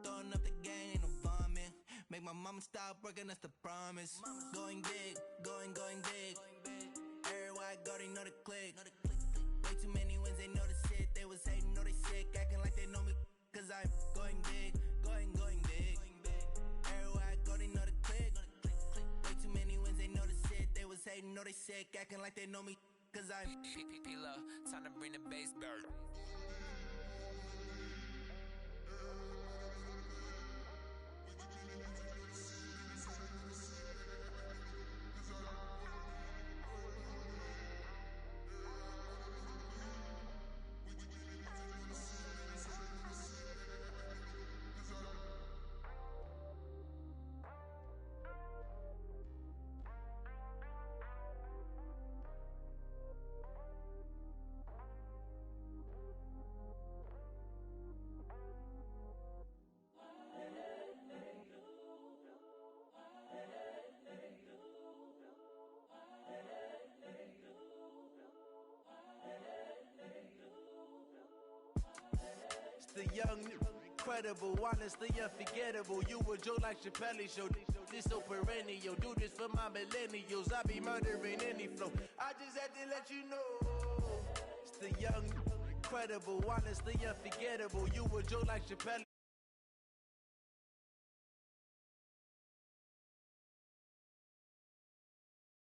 S5: Throwing up the game, ain't no vomit. Make my mama stop working, that's the promise. Going big, going big. Everywhere I go, they know the click. Way too many wins, they know the shit. They was hating, know they sick, acting like they know me. Cause I'm going big, going big. Everywhere I go, they know the click. Way too many wins, they know the shit. They was hating, know they sick, acting like they know me. Cause I'm
S6: P-P-P-Love, time to bring the bass bird.
S13: The young, incredible, honestly unforgettable. You a Joe like Chappelle show. This so perennial. Do this for my millennials. I be murdering any flow. I just had to let you know. It's the young, incredible, honestly unforgettable. You a Joe like Chappelle.